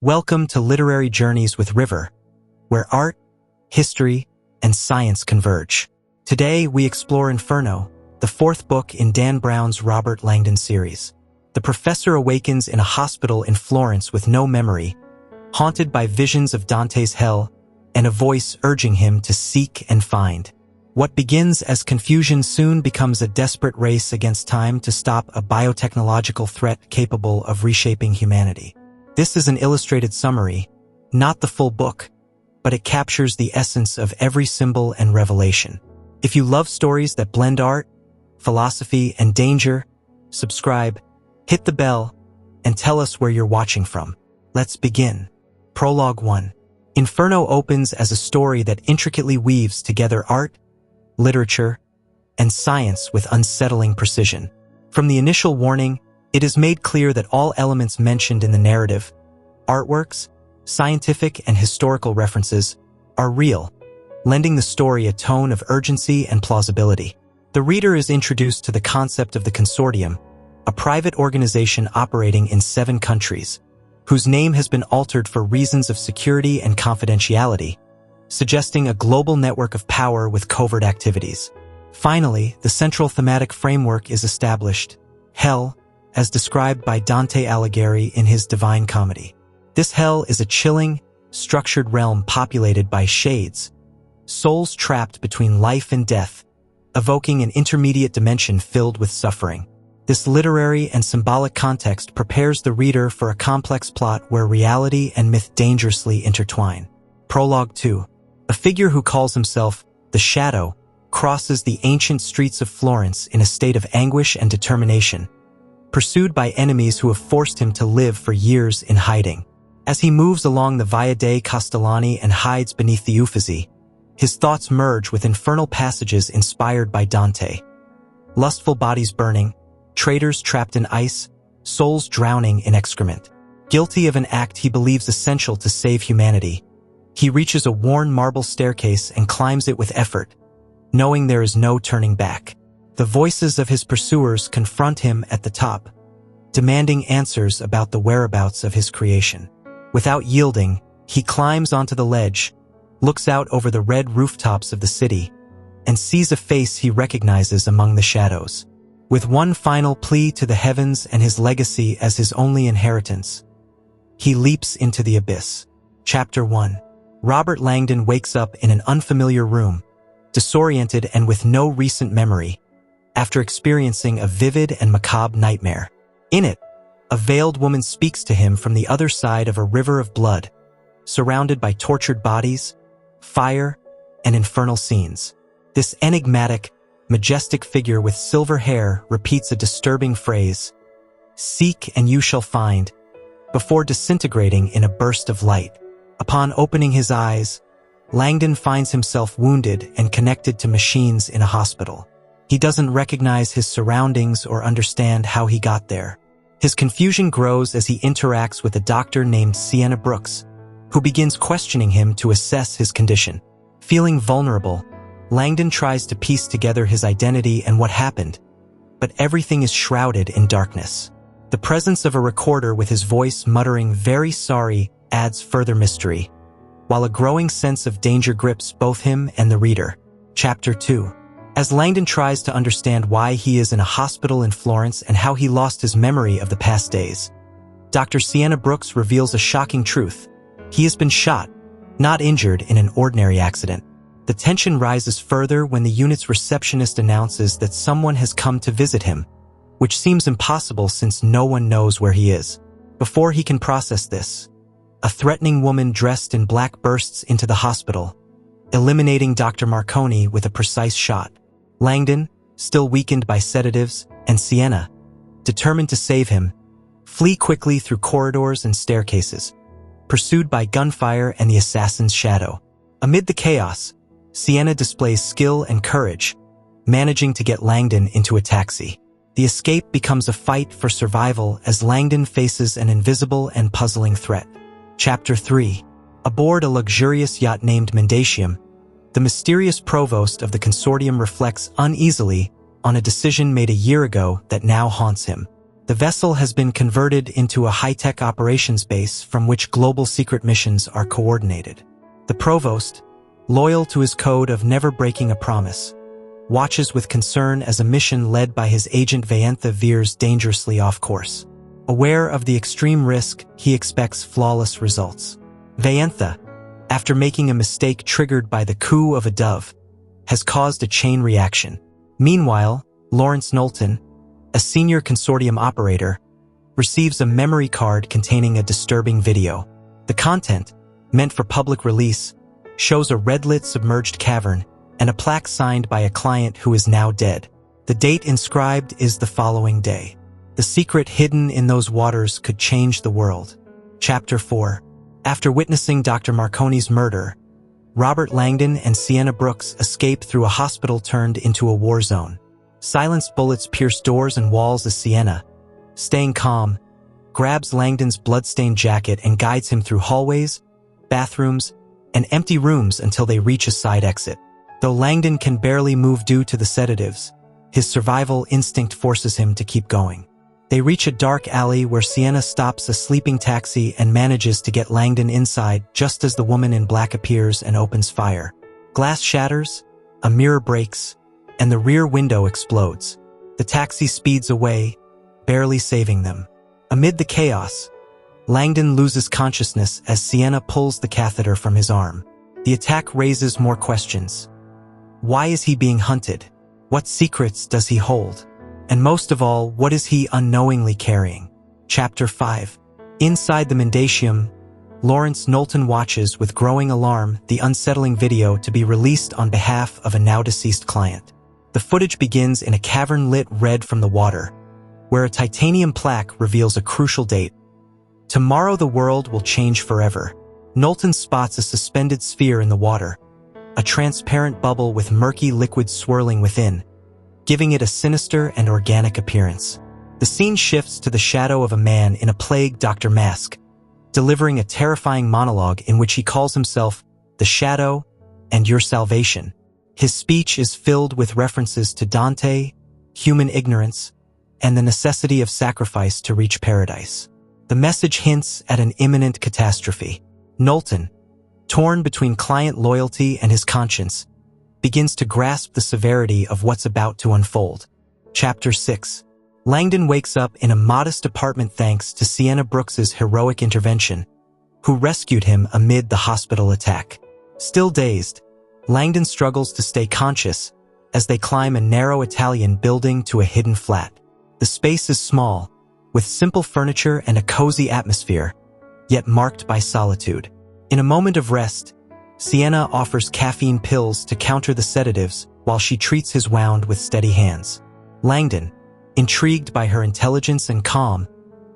Welcome to Literary Journeys with River, where art, history, and science converge. Today, we explore Inferno, the fourth book in Dan Brown's Robert Langdon series. The professor awakens in a hospital in Florence with no memory, haunted by visions of Dante's hell and a voice urging him to seek and find. What begins as confusion soon becomes a desperate race against time to stop a biotechnological threat capable of reshaping humanity. This is an illustrated summary, not the full book, but it captures the essence of every symbol and revelation. If you love stories that blend art, philosophy, and danger, subscribe, hit the bell, and tell us where you're watching from. Let's begin. Prologue 1. Inferno opens as a story that intricately weaves together art, literature, and science with unsettling precision. From the initial warning, it is made clear that all elements mentioned in the narrative, artworks, scientific and historical references, are real, lending the story a tone of urgency and plausibility. The reader is introduced to the concept of the Consortium, a private organization operating in 7 countries, whose name has been altered for reasons of security and confidentiality, suggesting a global network of power with covert activities. Finally, the central thematic framework is established: hell, as described by Dante Alighieri in his Divine Comedy. This hell is a chilling, structured realm populated by shades, souls trapped between life and death, evoking an intermediate dimension filled with suffering. This literary and symbolic context prepares the reader for a complex plot where reality and myth dangerously intertwine. Prologue 2. A figure who calls himself the Shadow crosses the ancient streets of Florence in a state of anguish and determination, pursued by enemies who have forced him to live for years in hiding. As he moves along the Via dei Castellani and hides beneath the Uffizi, his thoughts merge with infernal passages inspired by Dante. Lustful bodies burning, traitors trapped in ice, souls drowning in excrement. Guilty of an act he believes essential to save humanity, he reaches a worn marble staircase and climbs it with effort, knowing there is no turning back. The voices of his pursuers confront him at the top, demanding answers about the whereabouts of his creation. Without yielding, he climbs onto the ledge, looks out over the red rooftops of the city, and sees a face he recognizes among the shadows. With one final plea to the heavens and his legacy as his only inheritance, he leaps into the abyss. Chapter 1. Robert Langdon wakes up in an unfamiliar room, disoriented and with no recent memory, after experiencing a vivid and macabre nightmare. In it, a veiled woman speaks to him from the other side of a river of blood, surrounded by tortured bodies, fire, and infernal scenes. This enigmatic, majestic figure with silver hair repeats a disturbing phrase, "Seek and you shall find," before disintegrating in a burst of light. Upon opening his eyes, Langdon finds himself wounded and connected to machines in a hospital. He doesn't recognize his surroundings or understand how he got there. His confusion grows as he interacts with a doctor named Sienna Brooks, who begins questioning him to assess his condition. Feeling vulnerable, Langdon tries to piece together his identity and what happened, but everything is shrouded in darkness. The presence of a recorder with his voice muttering "very sorry" adds further mystery, while a growing sense of danger grips both him and the reader. Chapter 2. As Langdon tries to understand why he is in a hospital in Florence and how he lost his memory of the past days, Dr. Sienna Brooks reveals a shocking truth. He has been shot, not injured in an ordinary accident. The tension rises further when the unit's receptionist announces that someone has come to visit him, which seems impossible since no one knows where he is. Before he can process this, a threatening woman dressed in black bursts into the hospital, eliminating Dr. Marconi with a precise shot. Langdon, still weakened by sedatives, and Sienna, determined to save him, flee quickly through corridors and staircases, pursued by gunfire and the assassin's shadow. Amid the chaos, Sienna displays skill and courage, managing to get Langdon into a taxi. The escape becomes a fight for survival as Langdon faces an invisible and puzzling threat. Chapter 3. Aboard a luxurious yacht named Mendatium, the mysterious provost of the Consortium reflects uneasily on a decision made a year ago that now haunts him. The vessel has been converted into a high-tech operations base from which global secret missions are coordinated. The provost, loyal to his code of never breaking a promise, watches with concern as a mission led by his agent Vayantha veers dangerously off course. Aware of the extreme risk, he expects flawless results. Vayantha, after making a mistake triggered by the coo of a dove, has caused a chain reaction. Meanwhile, Lawrence Knowlton, a senior consortium operator, receives a memory card containing a disturbing video. The content, meant for public release, shows a red-lit submerged cavern and a plaque signed by a client who is now dead. The date inscribed is the following day. The secret hidden in those waters could change the world. Chapter 4. After witnessing Dr. Marconi's murder, Robert Langdon and Sienna Brooks escape through a hospital turned into a war zone. Silenced bullets pierce doors and walls as Sienna, staying calm, grabs Langdon's blood-stained jacket and guides him through hallways, bathrooms, and empty rooms until they reach a side exit. Though Langdon can barely move due to the sedatives, his survival instinct forces him to keep going. They reach a dark alley where Sienna stops a sleeping taxi and manages to get Langdon inside just as the woman in black appears and opens fire. Glass shatters, a mirror breaks, and the rear window explodes. The taxi speeds away, barely saving them. Amid the chaos, Langdon loses consciousness as Sienna pulls the catheter from his arm. The attack raises more questions. Why is he being hunted? What secrets does he hold? And most of all, what is he unknowingly carrying? Chapter 5. Inside the Mendacium, Lawrence Knowlton watches with growing alarm the unsettling video to be released on behalf of a now-deceased client. The footage begins in a cavern lit red from the water, where a titanium plaque reveals a crucial date. Tomorrow the world will change forever. Knowlton spots a suspended sphere in the water, a transparent bubble with murky liquid swirling within, giving it a sinister and organic appearance. The scene shifts to the shadow of a man in a plague doctor mask, delivering a terrifying monologue in which he calls himself the Shadow and your salvation. His speech is filled with references to Dante, human ignorance, and the necessity of sacrifice to reach paradise. The message hints at an imminent catastrophe. Knowlton, torn between client loyalty and his conscience, begins to grasp the severity of what's about to unfold. Chapter 6. Langdon wakes up in a modest apartment thanks to Sienna Brooks's heroic intervention, who rescued him amid the hospital attack. Still dazed, Langdon struggles to stay conscious as they climb a narrow Italian building to a hidden flat. The space is small, with simple furniture and a cozy atmosphere, yet marked by solitude. In a moment of rest, Sienna offers caffeine pills to counter the sedatives while she treats his wound with steady hands. Langdon, intrigued by her intelligence and calm,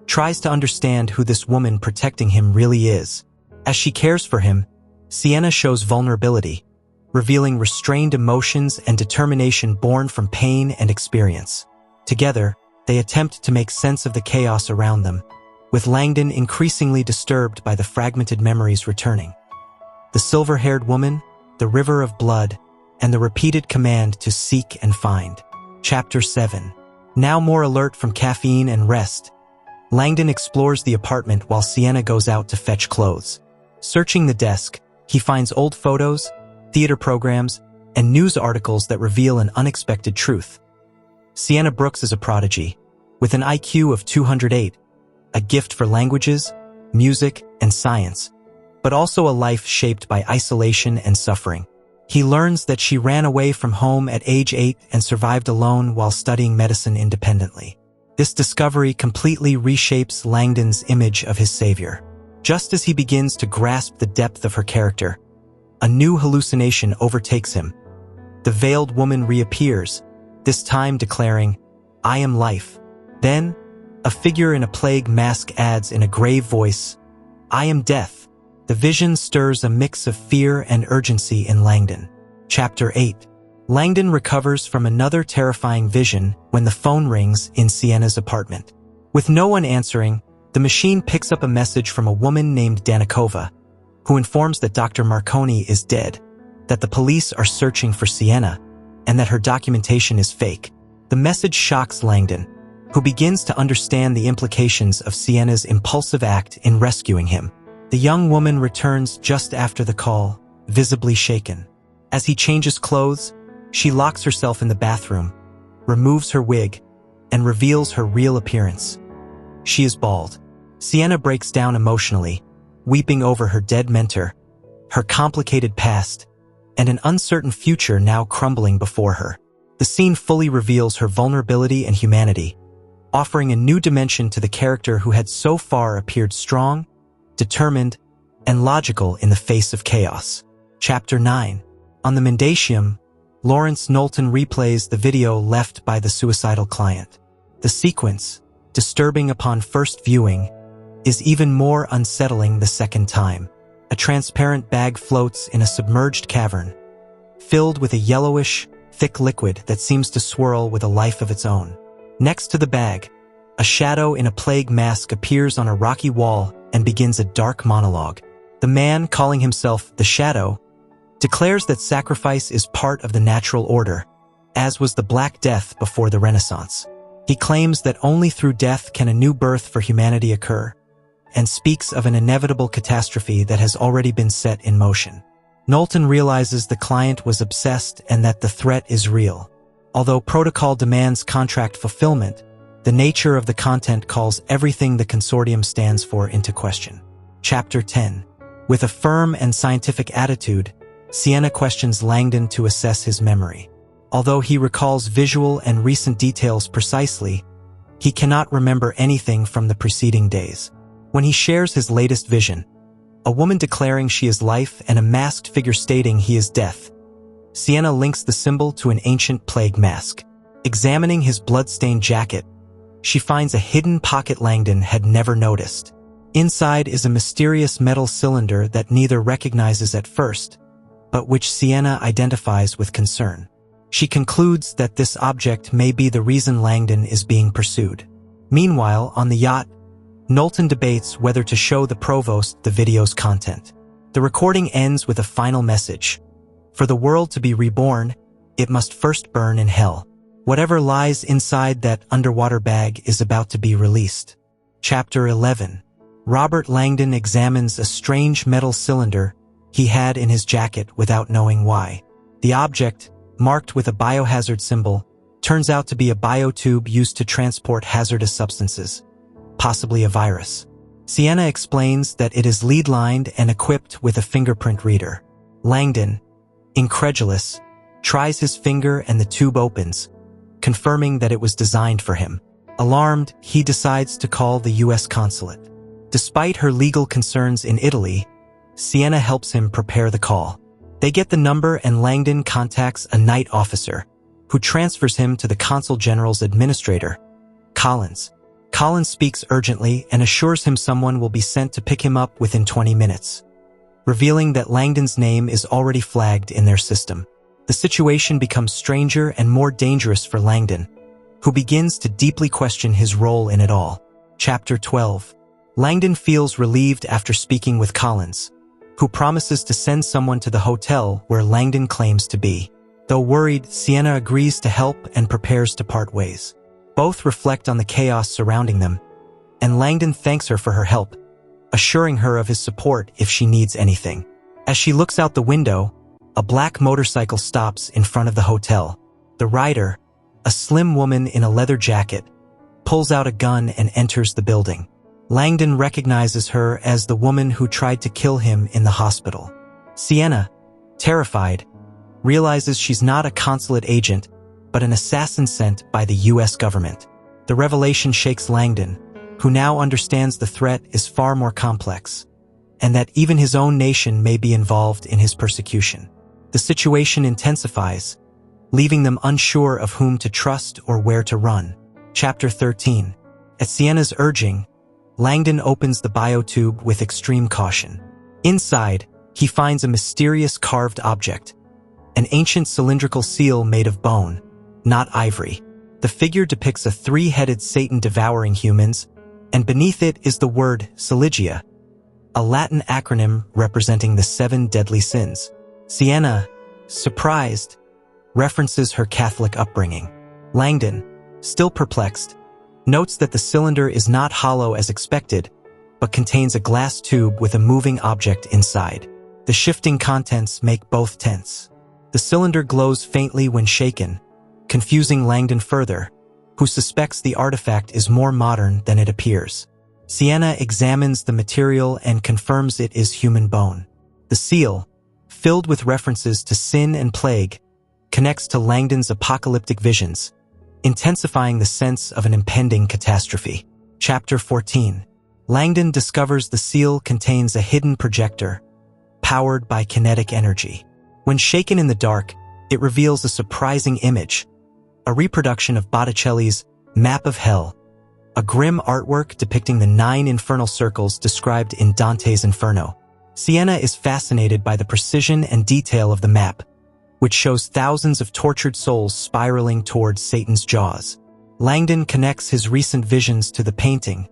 tries to understand who this woman protecting him really is. As she cares for him, Sienna shows vulnerability, revealing restrained emotions and determination born from pain and experience. Together, they attempt to make sense of the chaos around them, with Langdon increasingly disturbed by the fragmented memories returning. The silver-haired woman, the river of blood, and the repeated command to seek and find. Chapter 7. Now more alert from caffeine and rest, Langdon explores the apartment while Sienna goes out to fetch clothes. Searching the desk, he finds old photos, theater programs, and news articles that reveal an unexpected truth. Sienna Brooks is a prodigy, with an IQ of 208, a gift for languages, music, and science, but also a life shaped by isolation and suffering. He learns that she ran away from home at age 8 and survived alone while studying medicine independently. This discovery completely reshapes Langdon's image of his savior. Just as he begins to grasp the depth of her character, a new hallucination overtakes him. The veiled woman reappears, this time declaring, "I am life." Then, a figure in a plague mask adds in a grave voice, "I am death." The vision stirs a mix of fear and urgency in Langdon. Chapter 8. Langdon recovers from another terrifying vision when the phone rings in Sienna's apartment. With no one answering, the machine picks up a message from a woman named Danikova, who informs that Dr. Marconi is dead, that the police are searching for Sienna, and that her documentation is fake. The message shocks Langdon, who begins to understand the implications of Sienna's impulsive act in rescuing him. The young woman returns just after the call, visibly shaken. As he changes clothes, she locks herself in the bathroom, removes her wig, and reveals her real appearance. She is bald. Sienna breaks down emotionally, weeping over her dead mentor, her complicated past, and an uncertain future now crumbling before her. The scene fully reveals her vulnerability and humanity, offering a new dimension to the character who had so far appeared strong, determined, and logical in the face of chaos. Chapter 9. On the Mendacium, Lawrence Knowlton replays the video left by the suicidal client. The sequence, disturbing upon first viewing, is even more unsettling the second time. A transparent bag floats in a submerged cavern, filled with a yellowish, thick liquid that seems to swirl with a life of its own. Next to the bag, a shadow in a plague mask appears on a rocky wall and begins a dark monologue. The man, calling himself the Shadow, declares that sacrifice is part of the natural order, as was the Black Death before the Renaissance. He claims that only through death can a new birth for humanity occur, and speaks of an inevitable catastrophe that has already been set in motion. Knowlton realizes the client was obsessed and that the threat is real. Although protocol demands contract fulfillment, the nature of the content calls everything the consortium stands for into question. Chapter 10. With a firm and scientific attitude, Sienna questions Langdon to assess his memory. Although he recalls visual and recent details precisely, he cannot remember anything from the preceding days. When he shares his latest vision, a woman declaring she is life and a masked figure stating he is death, Sienna links the symbol to an ancient plague mask. Examining his blood-stained jacket, she finds a hidden pocket Langdon had never noticed. Inside is a mysterious metal cylinder that neither recognizes at first, but which Sienna identifies with concern. She concludes that this object may be the reason Langdon is being pursued. Meanwhile, on the yacht, Knowlton debates whether to show the provost the video's content. The recording ends with a final message. For the world to be reborn, it must first burn in hell. Whatever lies inside that underwater bag is about to be released. Chapter 11. Robert Langdon examines a strange metal cylinder he had in his jacket without knowing why. The object, marked with a biohazard symbol, turns out to be a biotube used to transport hazardous substances, possibly a virus. Sienna explains that it is lead-lined and equipped with a fingerprint reader. Langdon, incredulous, tries his finger and the tube opens, confirming that it was designed for him. Alarmed, he decides to call the U.S. consulate. Despite her legal concerns in Italy, Sienna helps him prepare the call. They get the number and Langdon contacts a night officer, who transfers him to the consul general's administrator, Collins. Collins speaks urgently and assures him someone will be sent to pick him up within 20 minutes, revealing that Langdon's name is already flagged in their system. The situation becomes stranger and more dangerous for Langdon, who begins to deeply question his role in it all. Chapter 12. Langdon feels relieved after speaking with Collins, who promises to send someone to the hotel where Langdon claims to be. Though worried, Sienna agrees to help and prepares to part ways. Both reflect on the chaos surrounding them, and Langdon thanks her for her help, assuring her of his support if she needs anything. As she looks out the window, a black motorcycle stops in front of the hotel. The rider, a slim woman in a leather jacket, pulls out a gun and enters the building. Langdon recognizes her as the woman who tried to kill him in the hospital. Sienna, terrified, realizes she's not a consulate agent, but an assassin sent by the U.S. government. The revelation shakes Langdon, who now understands the threat is far more complex, and that even his own nation may be involved in his persecution. The situation intensifies, leaving them unsure of whom to trust or where to run. Chapter 13. At Sienna's urging, Langdon opens the biotube with extreme caution. Inside, he finds a mysterious carved object, an ancient cylindrical seal made of bone, not ivory. The figure depicts a three-headed Satan devouring humans, and beneath it is the word Saligia, a Latin acronym representing the 7 deadly sins. Sienna, surprised, references her Catholic upbringing. Langdon, still perplexed, notes that the cylinder is not hollow as expected, but contains a glass tube with a moving object inside. The shifting contents make both tense. The cylinder glows faintly when shaken, confusing Langdon further, who suspects the artifact is more modern than it appears. Sienna examines the material and confirms it is human bone. The seal, filled with references to sin and plague, connects to Langdon's apocalyptic visions, intensifying the sense of an impending catastrophe. Chapter 14. Langdon discovers the seal contains a hidden projector, powered by kinetic energy. When shaken in the dark, it reveals a surprising image, a reproduction of Botticelli's Map of Hell, a grim artwork depicting the 9 infernal circles described in Dante's Inferno. Sienna is fascinated by the precision and detail of the map, which shows thousands of tortured souls spiraling towards Satan's jaws. Langdon connects his recent visions to the painting,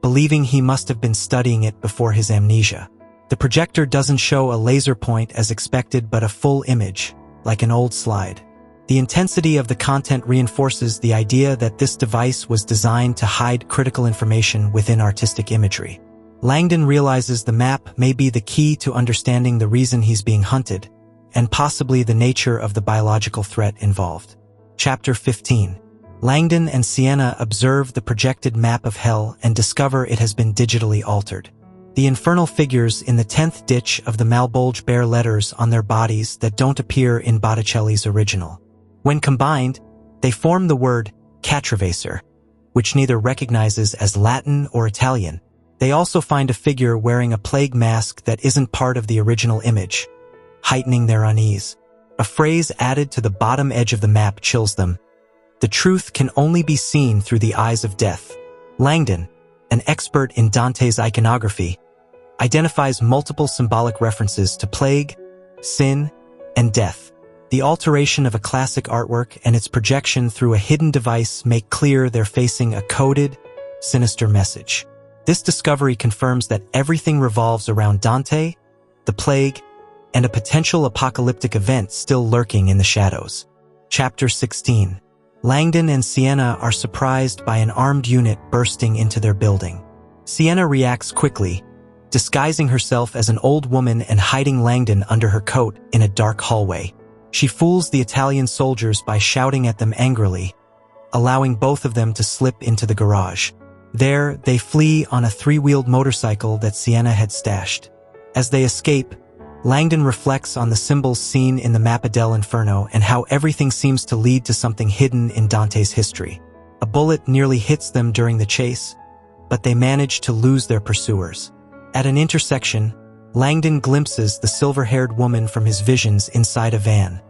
believing he must have been studying it before his amnesia. The projector doesn't show a laser point as expected, but a full image, like an old slide. The intensity of the content reinforces the idea that this device was designed to hide critical information within artistic imagery. Langdon realizes the map may be the key to understanding the reason he's being hunted, and possibly the nature of the biological threat involved. Chapter 15. Langdon and Sienna observe the projected map of hell and discover it has been digitally altered. The infernal figures in the 10th ditch of the Malbolge bear letters on their bodies that don't appear in Botticelli's original. When combined, they form the word Catravasor, which neither recognizes as Latin or Italian. They also find a figure wearing a plague mask that isn't part of the original image, heightening their unease. A phrase added to the bottom edge of the map chills them. The truth can only be seen through the eyes of death. Langdon, an expert in Dante's iconography, identifies multiple symbolic references to plague, sin, and death. The alteration of a classic artwork and its projection through a hidden device make clear they're facing a coded, sinister message. This discovery confirms that everything revolves around Dante, the plague, and a potential apocalyptic event still lurking in the shadows. Chapter 16. Langdon and Sienna are surprised by an armed unit bursting into their building. Sienna reacts quickly, disguising herself as an old woman and hiding Langdon under her coat in a dark hallway. She fools the Italian soldiers by shouting at them angrily, allowing both of them to slip into the garage. There, they flee on a 3-wheeled motorcycle that Sienna had stashed. As they escape, Langdon reflects on the symbols seen in the Mappa dell'Inferno and how everything seems to lead to something hidden in Dante's history. A bullet nearly hits them during the chase, but they manage to lose their pursuers. At an intersection, Langdon glimpses the silver-haired woman from his visions inside a van,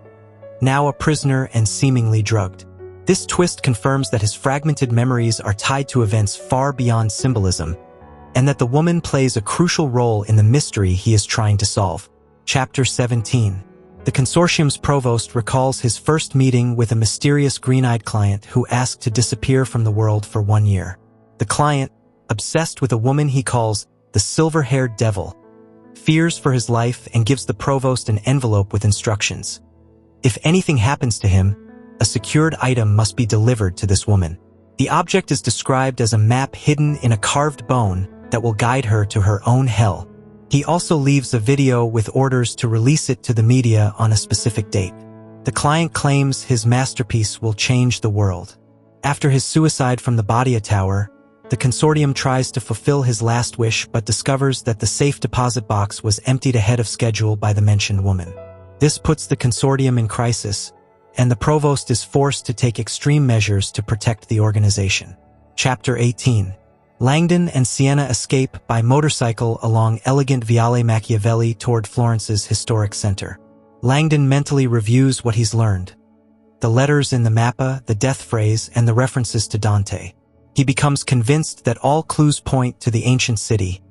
now a prisoner and seemingly drugged. This twist confirms that his fragmented memories are tied to events far beyond symbolism, and that the woman plays a crucial role in the mystery he is trying to solve. Chapter 17. The consortium's provost recalls his first meeting with a mysterious green-eyed client who asked to disappear from the world for 1 year. The client, obsessed with a woman he calls the silver-haired devil, fears for his life and gives the provost an envelope with instructions. If anything happens to him, a secured item must be delivered to this woman. The object is described as a map hidden in a carved bone that will guide her to her own hell. He also leaves a video with orders to release it to the media on a specific date. The client claims his masterpiece will change the world. After his suicide from the Badia Tower, the consortium tries to fulfill his last wish but discovers that the safe deposit box was emptied ahead of schedule by the mentioned woman. This puts the consortium in crisis, and the provost is forced to take extreme measures to protect the organization. Chapter 18. Langdon and Sienna escape by motorcycle along elegant Viale Machiavelli toward Florence's historic center. Langdon mentally reviews what he's learned: the letters in the mappa, the death phrase, and the references to Dante. He becomes convinced that all clues point to the ancient city,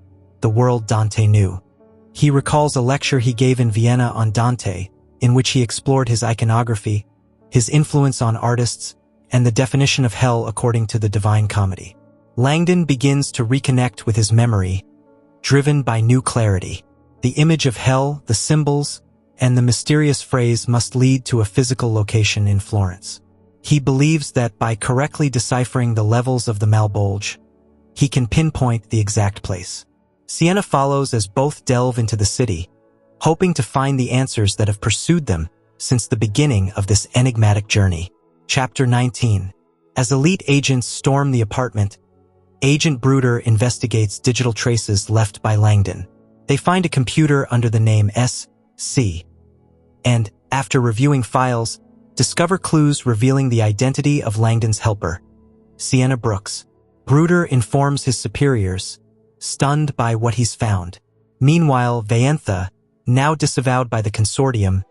the world Dante knew. He recalls a lecture he gave in Vienna on Dante, in which he explored his iconography, his influence on artists, and the definition of hell according to the Divine Comedy. Langdon begins to reconnect with his memory, driven by new clarity. The image of hell, the symbols, and the mysterious phrase must lead to a physical location in Florence. He believes that by correctly deciphering the levels of the malbolge, he can pinpoint the exact place. Sienna follows as both delve into the city, hoping to find the answers that have pursued them since the beginning of this enigmatic journey. Chapter 19. As elite agents storm the apartment, Agent Bruder investigates digital traces left by Langdon. They find a computer under the name SC, and, after reviewing files, discover clues revealing the identity of Langdon's helper, Sienna Brooks. Bruder informs his superiors, stunned by what he's found. Meanwhile, Vaentha, now disavowed by the consortium,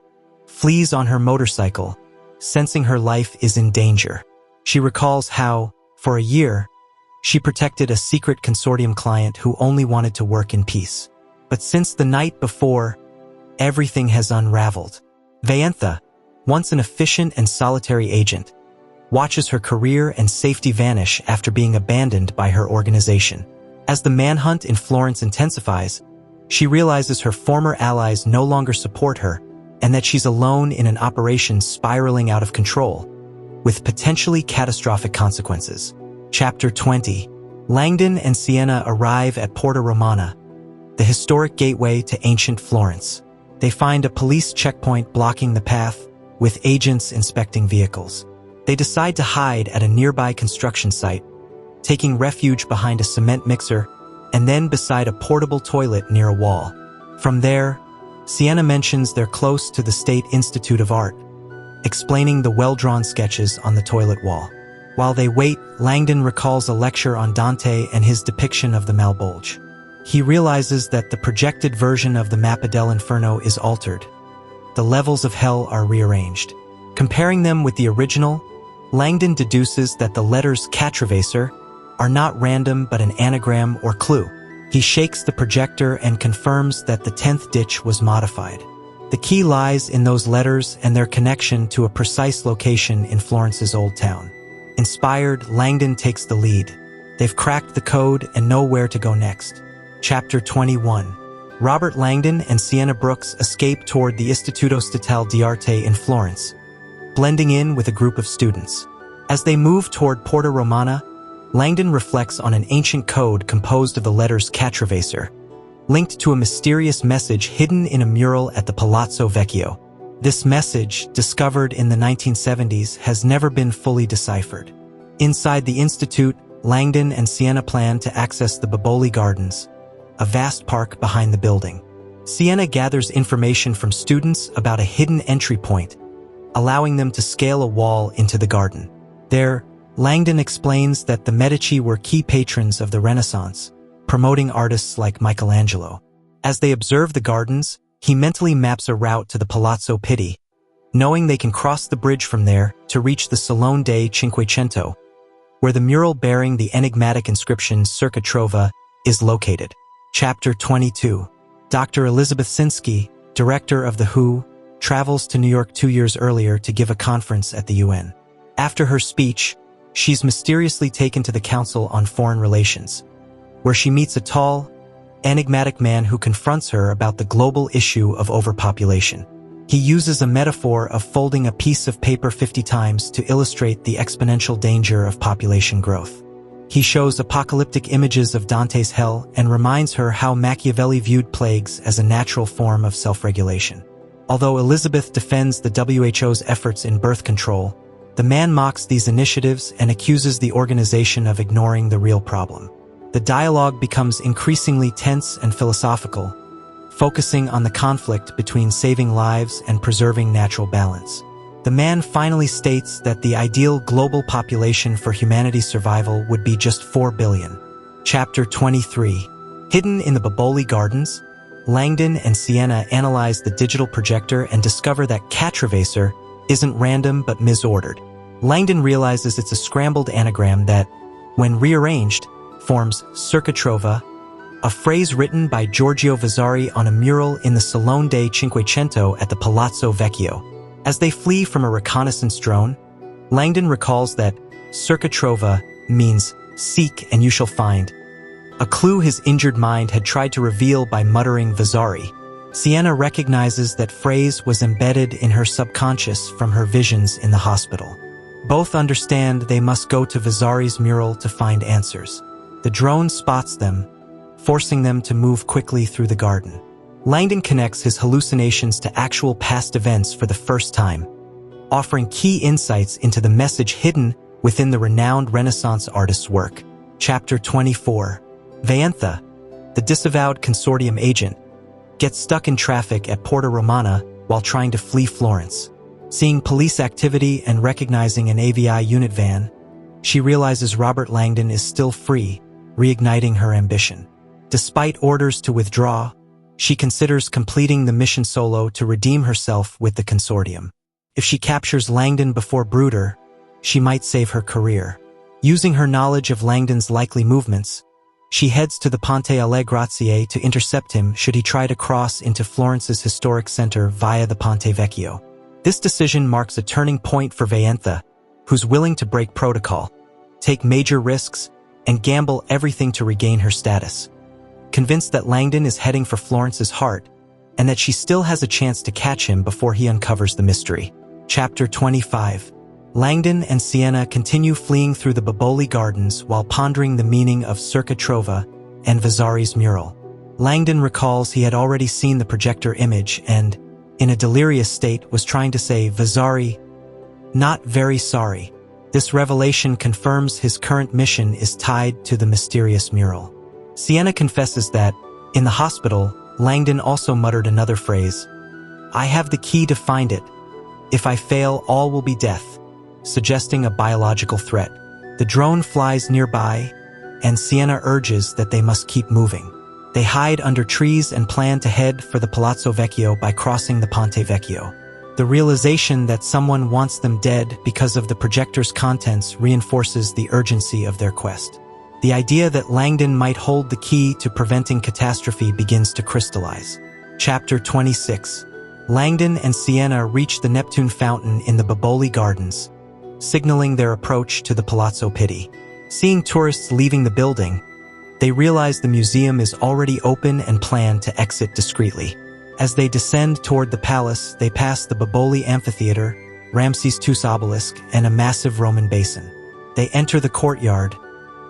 flees on her motorcycle, sensing her life is in danger. She recalls how, for a year, she protected a secret consortium client who only wanted to work in peace. But since the night before, everything has unraveled. Vaentha, once an efficient and solitary agent, watches her career and safety vanish after being abandoned by her organization. As the manhunt in Florence intensifies, she realizes her former allies no longer support her and that she's alone in an operation spiraling out of control, with potentially catastrophic consequences. Chapter 20. Langdon and Sienna arrive at Porta Romana, the historic gateway to ancient Florence. They find a police checkpoint blocking the path, with agents inspecting vehicles. They decide to hide at a nearby construction site, taking refuge behind a cement mixer and then beside a portable toilet near a wall. From there, Sienna mentions they're close to the State Institute of Art, explaining the well-drawn sketches on the toilet wall. While they wait, Langdon recalls a lecture on Dante and his depiction of the malbolge. He realizes that the projected version of the Mappa del Inferno is altered. The levels of hell are rearranged. Comparing them with the original, Langdon deduces that the letters Catravasor are not random but an anagram or clue. He shakes the projector and confirms that the 10th ditch was modified. The key lies in those letters and their connection to a precise location in Florence's old town. Inspired, Langdon takes the lead. They've cracked the code and know where to go next. Chapter 21. Robert Langdon and Sienna Brooks escape toward the Istituto Statale di Arte in Florence, blending in with a group of students. As they move toward Porta Romana, Langdon reflects on an ancient code composed of the letters Catravasor, linked to a mysterious message hidden in a mural at the Palazzo Vecchio. This message, discovered in the 1970s, has never been fully deciphered. Inside the institute, Langdon and Sienna plan to access the Boboli Gardens, a vast park behind the building. Sienna gathers information from students about a hidden entry point, allowing them to scale a wall into the garden. There, Langdon explains that the Medici were key patrons of the Renaissance, promoting artists like Michelangelo. As they observe the gardens, he mentally maps a route to the Palazzo Pitti, knowing they can cross the bridge from there to reach the Salone dei Cinquecento, where the mural bearing the enigmatic inscription Circa Trova is located. Chapter 22. Dr. Elizabeth Sinsky, director of the WHO, travels to New York 2 years earlier to give a conference at the UN. After her speech, she's mysteriously taken to the Council on Foreign Relations, where she meets a tall, enigmatic man who confronts her about the global issue of overpopulation. He uses a metaphor of folding a piece of paper 50 times to illustrate the exponential danger of population growth. He shows apocalyptic images of Dante's hell and reminds her how Machiavelli viewed plagues as a natural form of self-regulation. Although Elizabeth defends the WHO's efforts in birth control, the man mocks these initiatives and accuses the organization of ignoring the real problem. The dialogue becomes increasingly tense and philosophical, focusing on the conflict between saving lives and preserving natural balance. The man finally states that the ideal global population for humanity's survival would be just 4 billion. Chapter 23. Hidden in the Boboli Gardens, Langdon and Sienna analyze the digital projector and discover that Catravasor isn't random but misordered. Langdon realizes it's a scrambled anagram that, when rearranged, forms Circa Trova, a phrase written by Giorgio Vasari on a mural in the Salone dei Cinquecento at the Palazzo Vecchio. As they flee from a reconnaissance drone, Langdon recalls that Circa Trova means seek and you shall find, a clue his injured mind had tried to reveal by muttering Vasari. Sienna recognizes that phrase was embedded in her subconscious from her visions in the hospital. both understand they must go to Vasari's mural to find answers. The drone spots them, forcing them to move quickly through the garden. Langdon connects his hallucinations to actual past events for the first time, offering key insights into the message hidden within the renowned Renaissance artist's work. Chapter 24. Vayantha, the disavowed consortium agent, gets stuck in traffic at Porta Romana while trying to flee Florence. Seeing police activity and recognizing an AVI unit van, she realizes Robert Langdon is still free, reigniting her ambition. Despite orders to withdraw, she considers completing the mission solo to redeem herself with the consortium. If she captures Langdon before Bruder, she might save her career. Using her knowledge of Langdon's likely movements, she heads to the Ponte alle Grazie to intercept him should he try to cross into Florence's historic center via the Ponte Vecchio. This decision marks a turning point for Vayantha, who's willing to break protocol, take major risks, and gamble everything to regain her status. Convinced that Langdon is heading for Florence's heart, and that she still has a chance to catch him before he uncovers the mystery. Chapter 25. Langdon and Siena continue fleeing through the Boboli Gardens while pondering the meaning of Circa Trova and Vasari's mural. Langdon recalls he had already seen the projector image and, in a delirious state, was trying to say, "Vasari, not very sorry." This revelation confirms his current mission is tied to the mysterious mural. Siena confesses that, in the hospital, Langdon also muttered another phrase, "I have the key to find it. If I fail, all will be death," suggesting a biological threat. The drone flies nearby, and Siena urges that they must keep moving. They hide under trees and plan to head for the Palazzo Vecchio by crossing the Ponte Vecchio. The realization that someone wants them dead because of the projector's contents reinforces the urgency of their quest. The idea that Langdon might hold the key to preventing catastrophe begins to crystallize. Chapter 26. Langdon and Siena reach the Neptune fountain in the Boboli Gardens, signaling their approach to the Palazzo Pitti. Seeing tourists leaving the building, they realize the museum is already open and plan to exit discreetly. As they descend toward the palace, they pass the Boboli Amphitheater, Ramses II's obelisk, and a massive Roman basin. They enter the courtyard,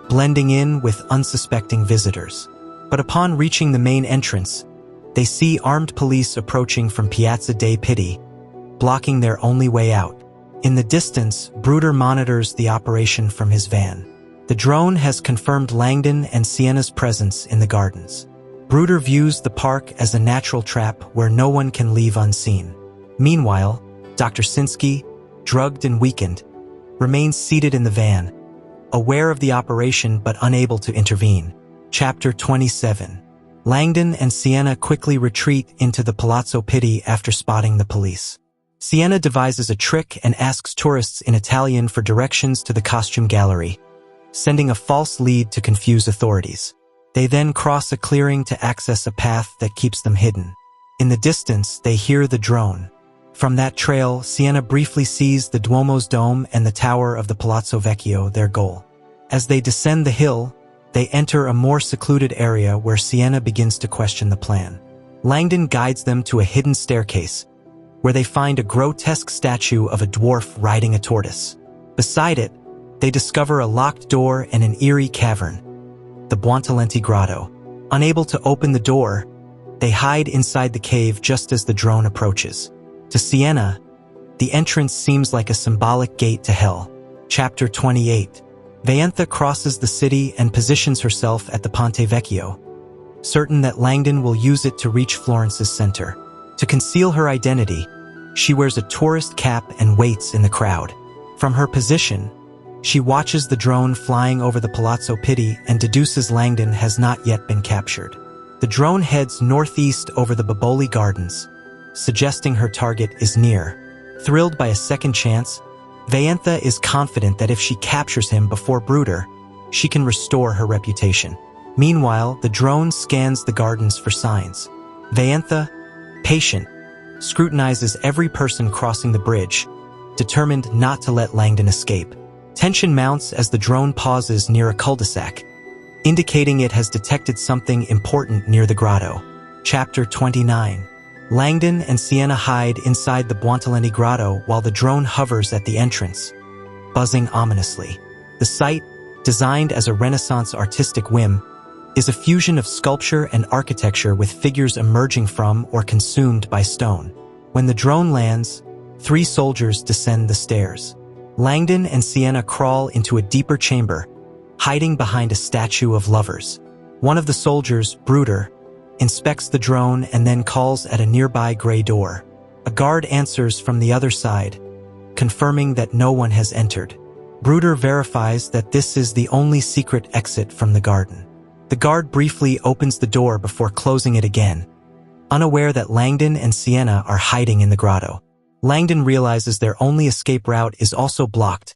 blending in with unsuspecting visitors. But upon reaching the main entrance, they see armed police approaching from Piazza dei Pitti, blocking their only way out. In the distance, Bruder monitors the operation from his van. The drone has confirmed Langdon and Siena's presence in the gardens. Bruder views the park as a natural trap where no one can leave unseen. Meanwhile, Dr. Sinsky, drugged and weakened, remains seated in the van, aware of the operation but unable to intervene. Chapter 27. Langdon and Siena quickly retreat into the Palazzo Pitti after spotting the police. Siena devises a trick and asks tourists in Italian for directions to the costume gallery, sending a false lead to confuse authorities. They then cross a clearing to access a path that keeps them hidden. In the distance, they hear the drone. From that trail, Siena briefly sees the Duomo's dome and the tower of the Palazzo Vecchio, their goal. As they descend the hill, they enter a more secluded area where Siena begins to question the plan. Langdon guides them to a hidden staircase, where they find a grotesque statue of a dwarf riding a tortoise. Beside it, they discover a locked door and an eerie cavern, the Buontalenti Grotto. Unable to open the door, they hide inside the cave just as the drone approaches. To Siena, the entrance seems like a symbolic gate to hell. Chapter 28. Vayantha crosses the city and positions herself at the Ponte Vecchio, certain that Langdon will use it to reach Florence's center. To conceal her identity, she wears a tourist cap and waits in the crowd. From her position, she watches the drone flying over the Palazzo Pitti and deduces Langdon has not yet been captured. The drone heads northeast over the Boboli Gardens, suggesting her target is near. Thrilled by a second chance, Vayantha is confident that if she captures him before Bruder, she can restore her reputation. Meanwhile, the drone scans the gardens for signs. Vayantha, patient, scrutinizes every person crossing the bridge, determined not to let Langdon escape. Tension mounts as the drone pauses near a cul-de-sac, indicating it has detected something important near the grotto. Chapter 29. Langdon and Siena hide inside the Buontalenti Grotto while the drone hovers at the entrance, buzzing ominously. The site, designed as a Renaissance artistic whim, is a fusion of sculpture and architecture with figures emerging from or consumed by stone. When the drone lands, 3 soldiers descend the stairs. Langdon and Sienna crawl into a deeper chamber, hiding behind a statue of lovers. One of the soldiers, Bruder, inspects the drone and then calls at a nearby gray door. A guard answers from the other side, confirming that no one has entered. Bruder verifies that this is the only secret exit from the garden. The guard briefly opens the door before closing it again, unaware that Langdon and Sienna are hiding in the grotto. Langdon realizes their only escape route is also blocked,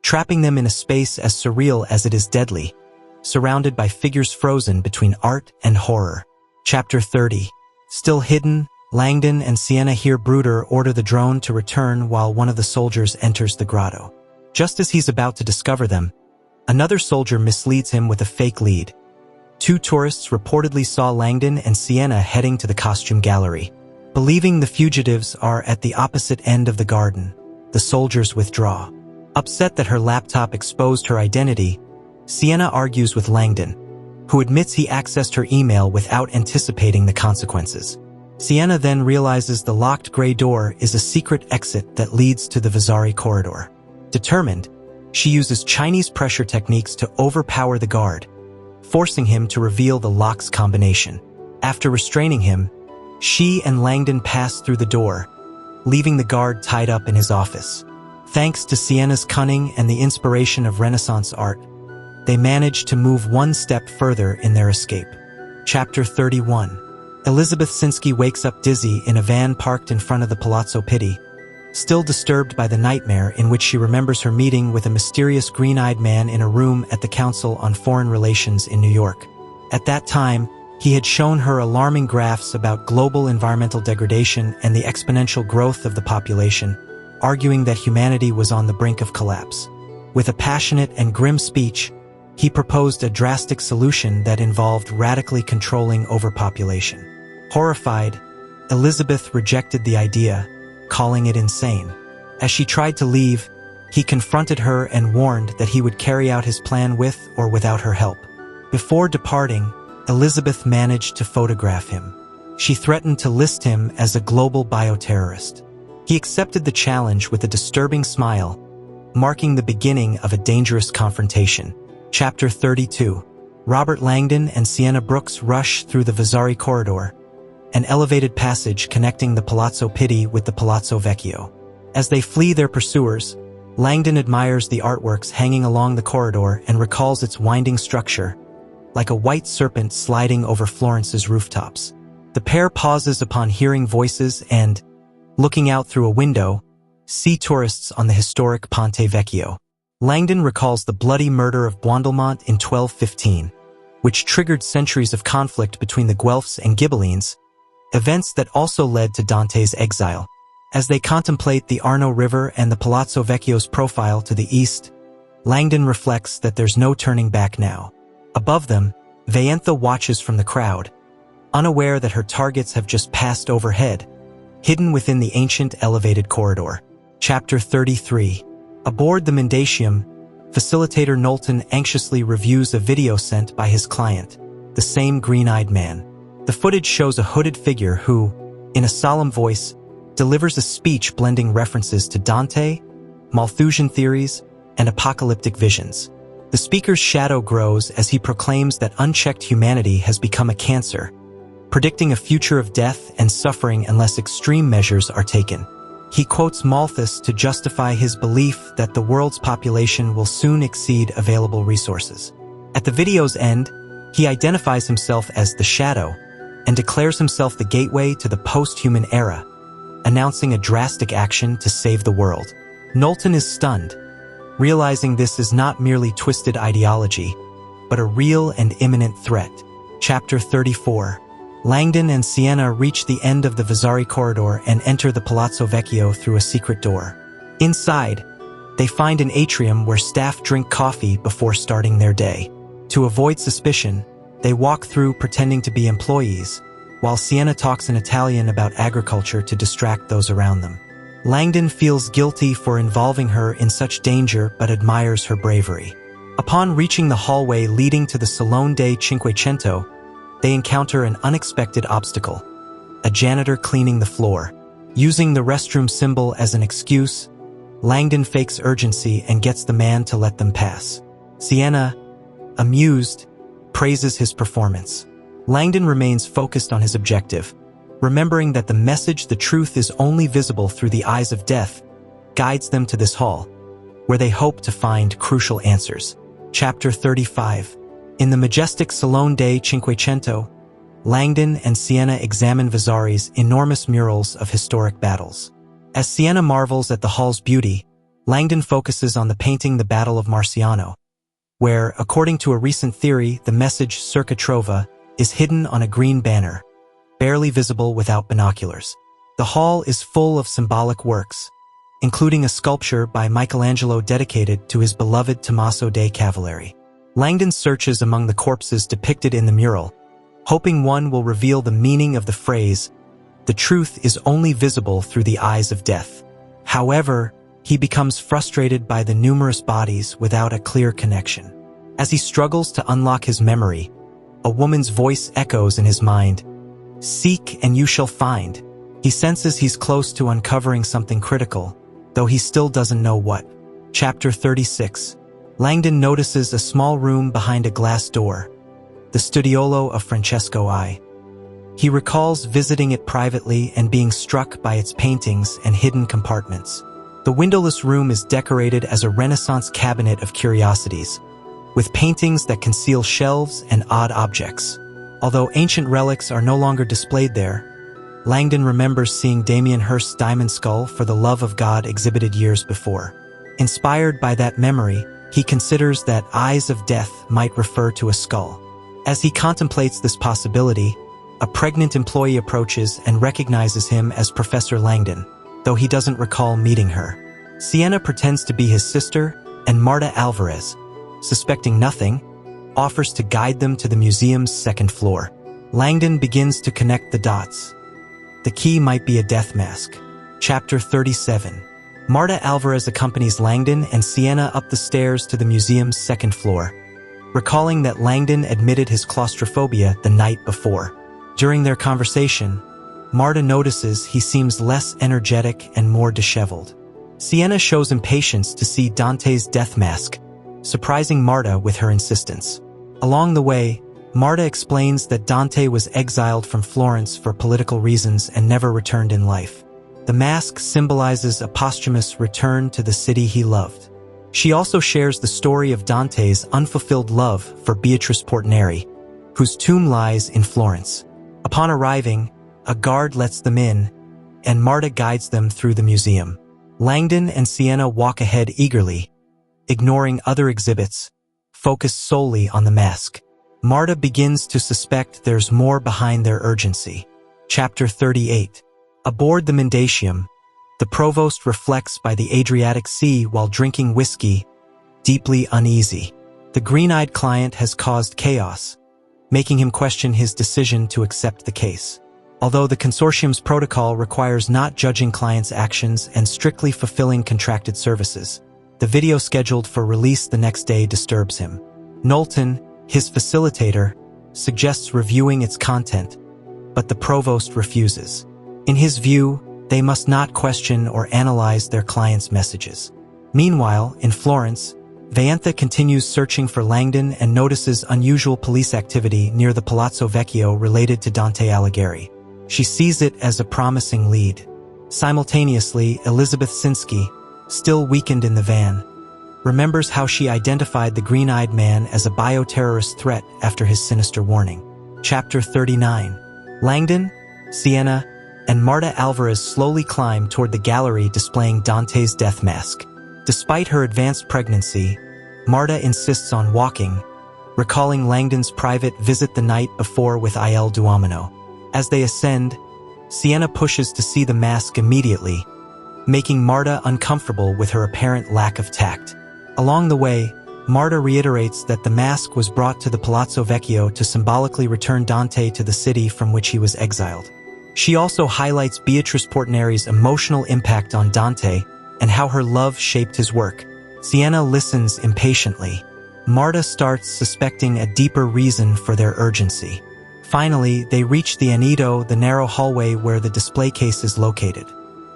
trapping them in a space as surreal as it is deadly, surrounded by figures frozen between art and horror. Chapter 30. Still hidden, Langdon and Sienna hear Bruder order the drone to return while one of the soldiers enters the grotto. Just as he's about to discover them, another soldier misleads him with a fake lead. 2 tourists reportedly saw Langdon and Sienna heading to the costume gallery. Believing the fugitives are at the opposite end of the garden, the soldiers withdraw. Upset that her laptop exposed her identity, Sienna argues with Langdon, who admits he accessed her email without anticipating the consequences. Sienna then realizes the locked gray door is a secret exit that leads to the Vasari corridor. Determined, she uses Chinese pressure techniques to overpower the guard, forcing him to reveal the lock's combination. After restraining him, she and Langdon pass through the door, leaving the guard tied up in his office. Thanks to Sienna's cunning and the inspiration of Renaissance art, they manage to move one step further in their escape. Chapter 31. Elizabeth Sinsky wakes up dizzy in a van parked in front of the Palazzo Pitti, still disturbed by the nightmare in which she remembers her meeting with a mysterious green-eyed man in a room at the Council on Foreign Relations in New York. At that time, he had shown her alarming graphs about global environmental degradation and the exponential growth of the population, arguing that humanity was on the brink of collapse. With a passionate and grim speech, he proposed a drastic solution that involved radically controlling overpopulation. Horrified, Elizabeth rejected the idea, calling it insane. As she tried to leave, he confronted her and warned that he would carry out his plan with or without her help. Before departing, Elizabeth managed to photograph him. She threatened to list him as a global bioterrorist. He accepted the challenge with a disturbing smile, marking the beginning of a dangerous confrontation. Chapter 32. Robert Langdon and Sienna Brooks rush through the Vasari corridor, an elevated passage connecting the Palazzo Pitti with the Palazzo Vecchio. As they flee their pursuers, Langdon admires the artworks hanging along the corridor and recalls its winding structure, like a white serpent sliding over Florence's rooftops. The pair pauses upon hearing voices and, looking out through a window, see tourists on the historic Ponte Vecchio. Langdon recalls the bloody murder of Buondelmont in 1215, which triggered centuries of conflict between the Guelphs and Ghibellines, events that also led to Dante's exile. As they contemplate the Arno River and the Palazzo Vecchio's profile to the east, Langdon reflects that there's no turning back now. Above them, Vayentha watches from the crowd, unaware that her targets have just passed overhead, hidden within the ancient elevated corridor. Chapter 33. Aboard the Mendacium, facilitator Knowlton anxiously reviews a video sent by his client, the same green-eyed man. The footage shows a hooded figure who, in a solemn voice, delivers a speech blending references to Dante, Malthusian theories, and apocalyptic visions. The speaker's shadow grows as he proclaims that unchecked humanity has become a cancer, predicting a future of death and suffering unless extreme measures are taken. He quotes Malthus to justify his belief that the world's population will soon exceed available resources. At the video's end, he identifies himself as the Shadow and declares himself the gateway to the post-human era, announcing a drastic action to save the world. Knowlton is stunned, realizing this is not merely twisted ideology, but a real and imminent threat. Chapter 34. Langdon and Sienna reach the end of the Vasari corridor and enter the Palazzo Vecchio through a secret door. Inside, they find an atrium where staff drink coffee before starting their day. To avoid suspicion, they walk through pretending to be employees, while Sienna talks in Italian about agriculture to distract those around them. Langdon feels guilty for involving her in such danger but admires her bravery. Upon reaching the hallway leading to the Salone dei Cinquecento, they encounter an unexpected obstacle: a janitor cleaning the floor. Using the restroom symbol as an excuse, Langdon fakes urgency and gets the man to let them pass. Sienna, amused, praises his performance. Langdon remains focused on his objective, remembering that the message "the truth is only visible through the eyes of death" guides them to this hall, where they hope to find crucial answers. Chapter 35. In the majestic Salone dei Cinquecento, Langdon and Sienna examine Vasari's enormous murals of historic battles. As Sienna marvels at the hall's beauty, Langdon focuses on the painting The Battle of Marciano, where, according to a recent theory, the message "Circa Trova" is hidden on a green banner, barely visible without binoculars. The hall is full of symbolic works, including a sculpture by Michelangelo dedicated to his beloved Tommaso dei Cavalieri. Langdon searches among the corpses depicted in the mural, hoping one will reveal the meaning of the phrase, "The truth is only visible through the eyes of death." However, he becomes frustrated by the numerous bodies without a clear connection. As he struggles to unlock his memory, a woman's voice echoes in his mind, "Seek and you shall find." He senses he's close to uncovering something critical, though he still doesn't know what. Chapter 36. Langdon notices a small room behind a glass door, the studiolo of Francesco I. He recalls visiting it privately and being struck by its paintings and hidden compartments. The windowless room is decorated as a Renaissance cabinet of curiosities, with paintings that conceal shelves and odd objects. Although ancient relics are no longer displayed there, Langdon remembers seeing Damien Hirst's diamond skull for the love of God exhibited years before. Inspired by that memory, he considers that Eyes of Death might refer to a skull. As he contemplates this possibility, a pregnant employee approaches and recognizes him as Professor Langdon, though he doesn't recall meeting her. Sienna pretends to be his sister, and Marta Alvarez, suspecting nothing, offers to guide them to the museum's second floor. Langdon begins to connect the dots. The key might be a death mask. Chapter 37. Marta Alvarez accompanies Langdon and Sienna up the stairs to the museum's second floor, recalling that Langdon admitted his claustrophobia the night before. During their conversation, Marta notices he seems less energetic and more disheveled. Sienna shows impatience to see Dante's death mask, surprising Marta with her insistence. Along the way, Marta explains that Dante was exiled from Florence for political reasons and never returned in life. The mask symbolizes a posthumous return to the city he loved. She also shares the story of Dante's unfulfilled love for Beatrice Portinari, whose tomb lies in Florence. Upon arriving, a guard lets them in, and Marta guides them through the museum. Langdon and Sienna walk ahead eagerly, ignoring other exhibits, focused solely on the mask. Marta begins to suspect there's more behind their urgency. Chapter 38. Aboard the Mendacium, the provost reflects by the Adriatic Sea while drinking whiskey, deeply uneasy. The green-eyed client has caused chaos, making him question his decision to accept the case. Although the consortium's protocol requires not judging clients' actions and strictly fulfilling contracted services, the video scheduled for release the next day disturbs him. Knowlton, his facilitator, suggests reviewing its content, but the provost refuses. In his view, they must not question or analyze their clients' messages. Meanwhile, in Florence, Vayantha continues searching for Langdon and notices unusual police activity near the Palazzo Vecchio related to Dante Alighieri. She sees it as a promising lead. Simultaneously, Elizabeth Sinsky, still weakened in the van, remembers how she identified the green-eyed man as a bioterrorist threat after his sinister warning. Chapter 39. Langdon, Sienna, and Marta Alvarez slowly climb toward the gallery displaying Dante's death mask. Despite her advanced pregnancy, Marta insists on walking, recalling Langdon's private visit the night before with Il Duomino. As they ascend, Sienna pushes to see the mask immediately, making Marta uncomfortable with her apparent lack of tact. Along the way, Marta reiterates that the mask was brought to the Palazzo Vecchio to symbolically return Dante to the city from which he was exiled. She also highlights Beatrice Portinari's emotional impact on Dante and how her love shaped his work. Sienna listens impatiently. Marta starts suspecting a deeper reason for their urgency. Finally, they reach the Aneto, the narrow hallway where the display case is located.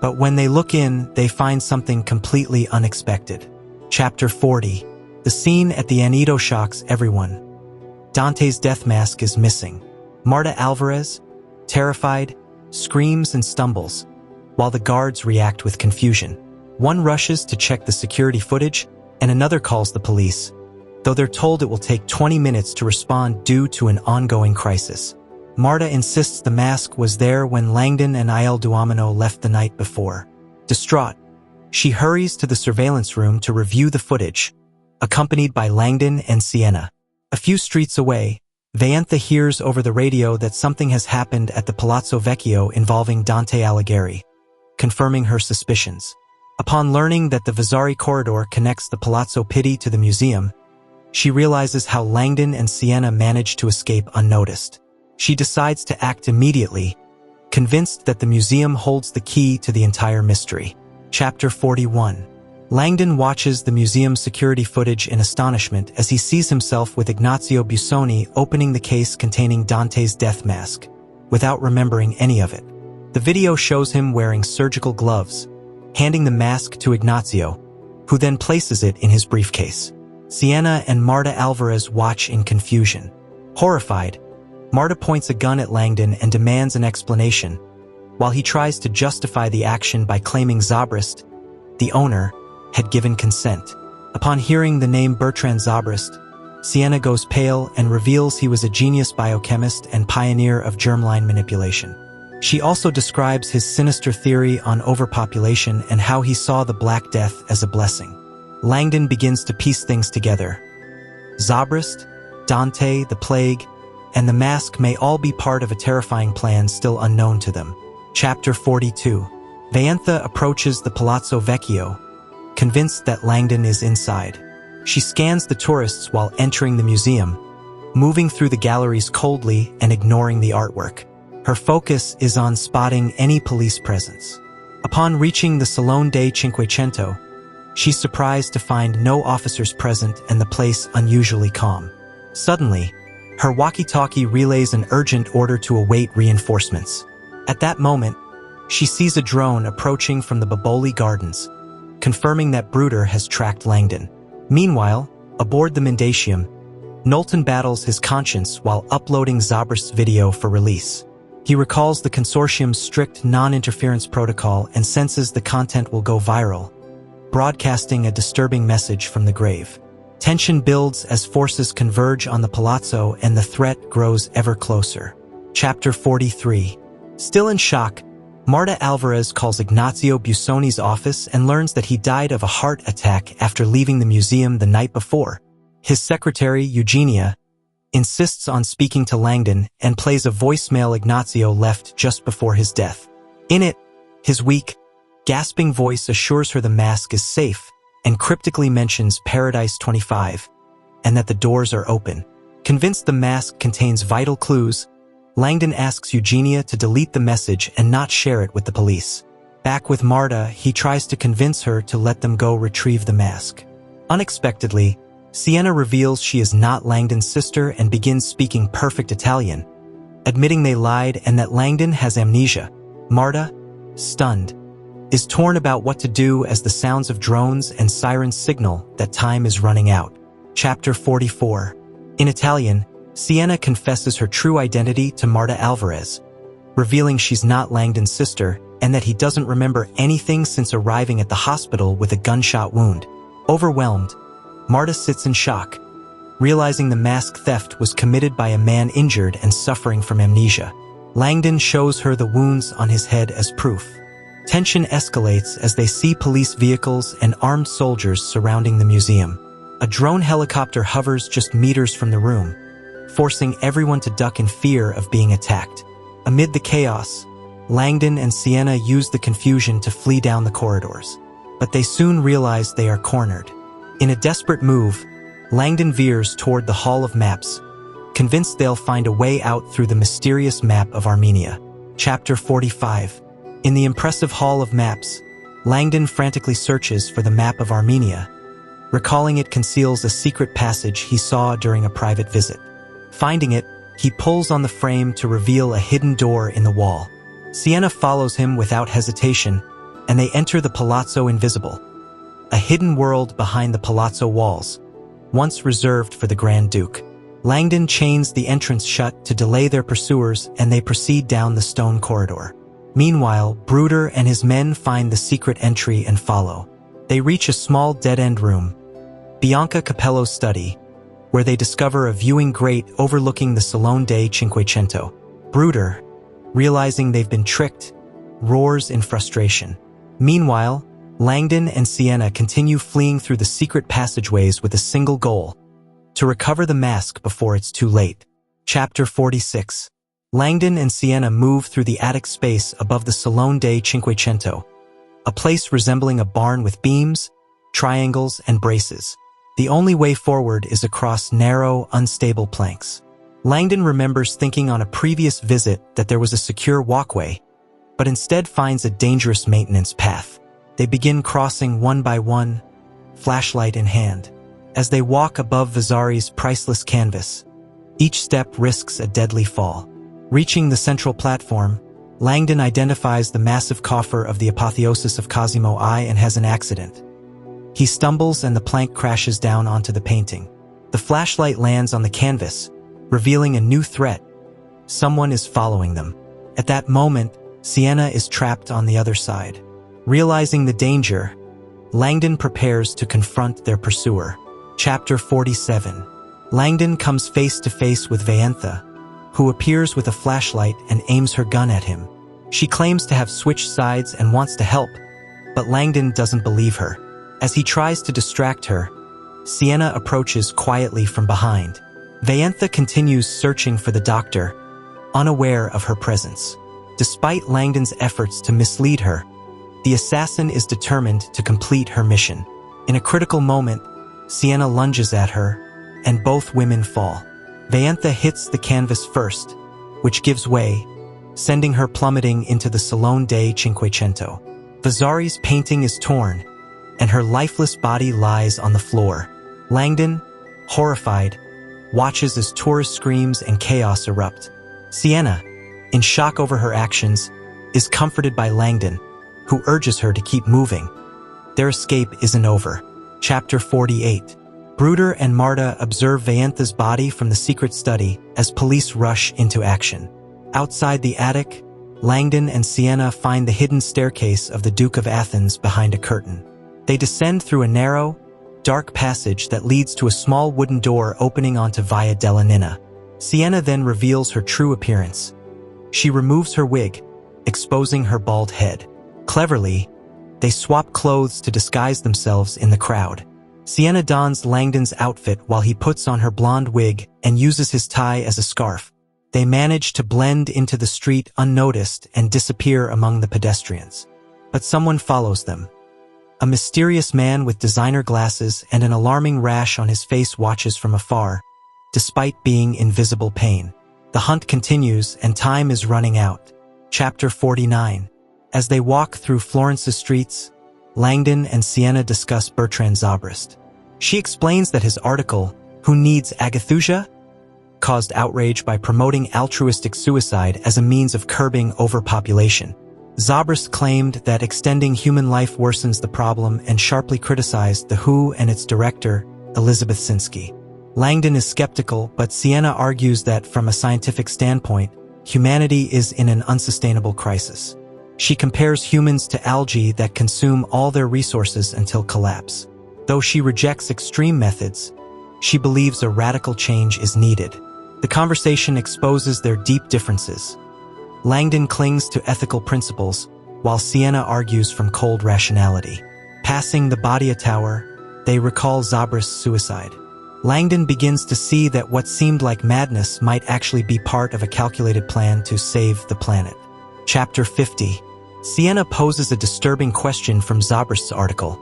But when they look in, they find something completely unexpected. Chapter 40. The scene at the Aneto shocks everyone. Dante's death mask is missing. Marta Alvarez, terrified, screams and stumbles, while the guards react with confusion. One rushes to check the security footage, and another calls the police, though they're told it will take 20 minutes to respond due to an ongoing crisis. Marta insists the mask was there when Langdon and Il Duomino left the night before. Distraught, she hurries to the surveillance room to review the footage, accompanied by Langdon and Sienna. A few streets away, Venice hears over the radio that something has happened at the Palazzo Vecchio involving Dante Alighieri, confirming her suspicions. Upon learning that the Vasari corridor connects the Palazzo Pitti to the museum, she realizes how Langdon and Sienna managed to escape unnoticed. She decides to act immediately, convinced that the museum holds the key to the entire mystery. Chapter 41. Langdon watches the museum's security footage in astonishment as he sees himself with Ignazio Busoni opening the case containing Dante's death mask, without remembering any of it. The video shows him wearing surgical gloves, handing the mask to Ignazio, who then places it in his briefcase. Sienna and Marta Alvarez watch in confusion. Horrified, Marta points a gun at Langdon and demands an explanation, while he tries to justify the action by claiming Zobrist, the owner, had given consent. Upon hearing the name Bertrand Zobrist, Sienna goes pale and reveals he was a genius biochemist and pioneer of germline manipulation. She also describes his sinister theory on overpopulation and how he saw the Black Death as a blessing. Langdon begins to piece things together. Zobrist, Dante, the plague, and the mask may all be part of a terrifying plan still unknown to them. Chapter 42. Venice approaches the Palazzo Vecchio, convinced that Langdon is inside. She scans the tourists while entering the museum, moving through the galleries coldly and ignoring the artwork. Her focus is on spotting any police presence. Upon reaching the Salone dei Cinquecento, she's surprised to find no officers present and the place unusually calm. Suddenly, her walkie-talkie relays an urgent order to await reinforcements. At that moment, she sees a drone approaching from the Boboli Gardens, confirming that Bruder has tracked Langdon. Meanwhile, aboard the Mendacium, Knowlton battles his conscience while uploading Zobrist's video for release. He recalls the consortium's strict non-interference protocol and senses the content will go viral, broadcasting a disturbing message from the grave. Tension builds as forces converge on the palazzo and the threat grows ever closer. Chapter 43. Still in shock, Marta Alvarez calls Ignazio Busoni's office and learns that he died of a heart attack after leaving the museum the night before. His secretary, Eugenia, insists on speaking to Langdon and plays a voicemail Ignazio left just before his death. In it, his weak, gasping voice assures her the mask is safe and cryptically mentions Paradise 25 and that the doors are open. Convinced the mask contains vital clues, Langdon asks Eugenia to delete the message and not share it with the police. Back with Marta, he tries to convince her to let them go retrieve the mask. Unexpectedly, Sienna reveals she is not Langdon's sister and begins speaking perfect Italian, admitting they lied and that Langdon has amnesia. Marta, stunned, is torn about what to do as the sounds of drones and sirens signal that time is running out. Chapter 44. In Italian, Sienna confesses her true identity to Marta Alvarez, revealing she's not Langdon's sister and that he doesn't remember anything since arriving at the hospital with a gunshot wound. Overwhelmed, Marta sits in shock, realizing the mask theft was committed by a man injured and suffering from amnesia. Langdon shows her the wounds on his head as proof. Tension escalates as they see police vehicles and armed soldiers surrounding the museum. A drone helicopter hovers just meters from the room, forcing everyone to duck in fear of being attacked. Amid the chaos, Langdon and Sienna use the confusion to flee down the corridors, but they soon realize they are cornered. In a desperate move, Langdon veers toward the Hall of Maps, convinced they'll find a way out through the mysterious map of Armenia. Chapter 45. In the impressive Hall of Maps, Langdon frantically searches for the map of Armenia, recalling it conceals a secret passage he saw during a private visit. Finding it, he pulls on the frame to reveal a hidden door in the wall. Sienna follows him without hesitation, and they enter the Palazzo Invisible, a hidden world behind the palazzo walls, once reserved for the Grand Duke. Langdon chains the entrance shut to delay their pursuers, and they proceed down the stone corridor. Meanwhile, Bruder and his men find the secret entry and follow. They reach a small dead-end room, Bianca Capello's study, where they discover a viewing grate overlooking the Salone dei Cinquecento. Bruder, realizing they've been tricked, roars in frustration. Meanwhile, Langdon and Sienna continue fleeing through the secret passageways with a single goal: to recover the mask before it's too late. Chapter 46. Langdon and Sienna move through the attic space above the Salone dei Cinquecento, a place resembling a barn with beams, triangles, and braces. The only way forward is across narrow, unstable planks. Langdon remembers thinking on a previous visit that there was a secure walkway, but instead finds a dangerous maintenance path. They begin crossing one by one, flashlight in hand. As they walk above Vasari's priceless canvas, each step risks a deadly fall. Reaching the central platform, Langdon identifies the massive coffer of the Apotheosis of Cosimo I and has an accident. He stumbles and the plank crashes down onto the painting. The flashlight lands on the canvas, revealing a new threat. Someone is following them. At that moment, Sienna is trapped on the other side. Realizing the danger, Langdon prepares to confront their pursuer. Chapter 47. Langdon comes face to face with Vaentha, who appears with a flashlight and aims her gun at him. She claims to have switched sides and wants to help, but Langdon doesn't believe her. As he tries to distract her, Sienna approaches quietly from behind. Vaentha continues searching for the doctor, unaware of her presence. Despite Langdon's efforts to mislead her, the assassin is determined to complete her mission. In a critical moment, Sienna lunges at her, and both women fall. Vaentha hits the canvas first, which gives way, sending her plummeting into the Salone dei Cinquecento. Vasari's painting is torn, and her lifeless body lies on the floor. Langdon, horrified, watches as tourist screams and chaos erupt. Sienna, in shock over her actions, is comforted by Langdon, who urges her to keep moving. Their escape isn't over. Chapter 48. Bruder and Marta observe Vaentha's body from the secret study as police rush into action. Outside the attic, Langdon and Sienna find the hidden staircase of the Duke of Athens behind a curtain. They descend through a narrow, dark passage that leads to a small wooden door opening onto Via della Nina. Sienna then reveals her true appearance. She removes her wig, exposing her bald head. Cleverly, they swap clothes to disguise themselves in the crowd. Sienna dons Langdon's outfit while he puts on her blonde wig and uses his tie as a scarf. They manage to blend into the street unnoticed and disappear among the pedestrians. But someone follows them. A mysterious man with designer glasses and an alarming rash on his face watches from afar, despite being in visible pain. The hunt continues and time is running out. Chapter 49. As they walk through Florence's streets, Langdon and Sienna discuss Bertrand Zobrist. She explains that his article, Who Needs Agathusia?, caused outrage by promoting altruistic suicide as a means of curbing overpopulation. Zobrist claimed that extending human life worsens the problem and sharply criticized The Who and its director, Elizabeth Sinsky. Langdon is skeptical, but Sienna argues that from a scientific standpoint, humanity is in an unsustainable crisis. She compares humans to algae that consume all their resources until collapse. Though she rejects extreme methods, she believes a radical change is needed. The conversation exposes their deep differences. Langdon clings to ethical principles, while Sienna argues from cold rationality. Passing the Badia Tower, they recall Zobrist's suicide. Langdon begins to see that what seemed like madness might actually be part of a calculated plan to save the planet. Chapter 50. Sienna poses a disturbing question from Zobrist's article.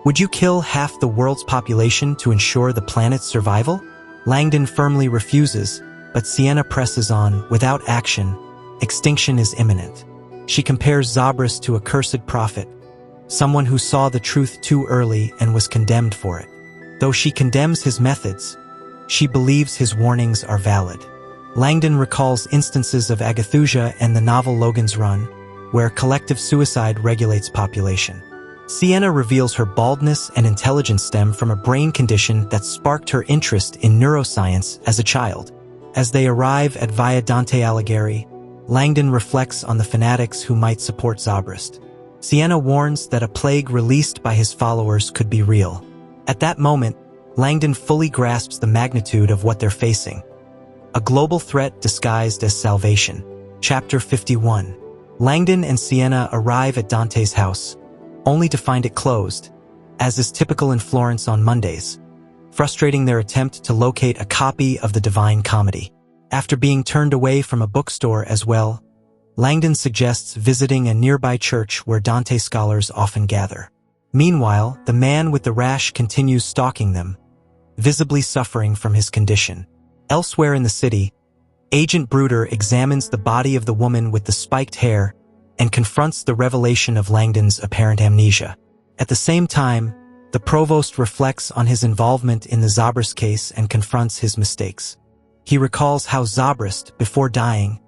Would you kill half the world's population to ensure the planet's survival? Langdon firmly refuses, but Sienna presses on. Without action, extinction is imminent. She compares Zobrist to a cursed prophet, someone who saw the truth too early and was condemned for it. Though she condemns his methods, she believes his warnings are valid. Langdon recalls instances of Agathusia and the novel Logan's Run, where collective suicide regulates population. Sienna reveals her baldness and intelligence stem from a brain condition that sparked her interest in neuroscience as a child. As they arrive at Via Dante Alighieri, Langdon reflects on the fanatics who might support Zobrist. Sienna warns that a plague released by his followers could be real. At that moment, Langdon fully grasps the magnitude of what they're facing. A global threat disguised as salvation. Chapter 51. Langdon and Sienna arrive at Dante's house, only to find it closed, as is typical in Florence on Mondays, frustrating their attempt to locate a copy of the Divine Comedy. After being turned away from a bookstore as well, Langdon suggests visiting a nearby church where Dante scholars often gather. Meanwhile, the man with the rash continues stalking them, visibly suffering from his condition. Elsewhere in the city, Agent Bruder examines the body of the woman with the spiked hair and confronts the revelation of Langdon's apparent amnesia. At the same time, the provost reflects on his involvement in the Zobrist case and confronts his mistakes. He recalls how Zobrist, before dying,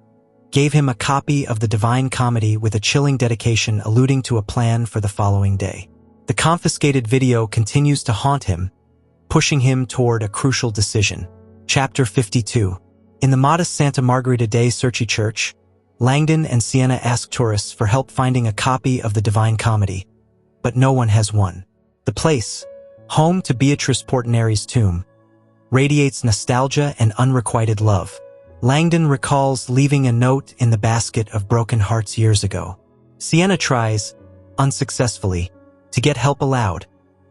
gave him a copy of the Divine Comedy with a chilling dedication alluding to a plan for the following day. The confiscated video continues to haunt him, pushing him toward a crucial decision. Chapter 52. In the modest Santa Margherita dei Cerchi church, Langdon and Sienna ask tourists for help finding a copy of the Divine Comedy, but no one has one. The place, home to Beatrice Portinari's tomb, radiates nostalgia and unrequited love. Langdon recalls leaving a note in the basket of broken hearts years ago. Sienna tries, unsuccessfully, to get help aloud,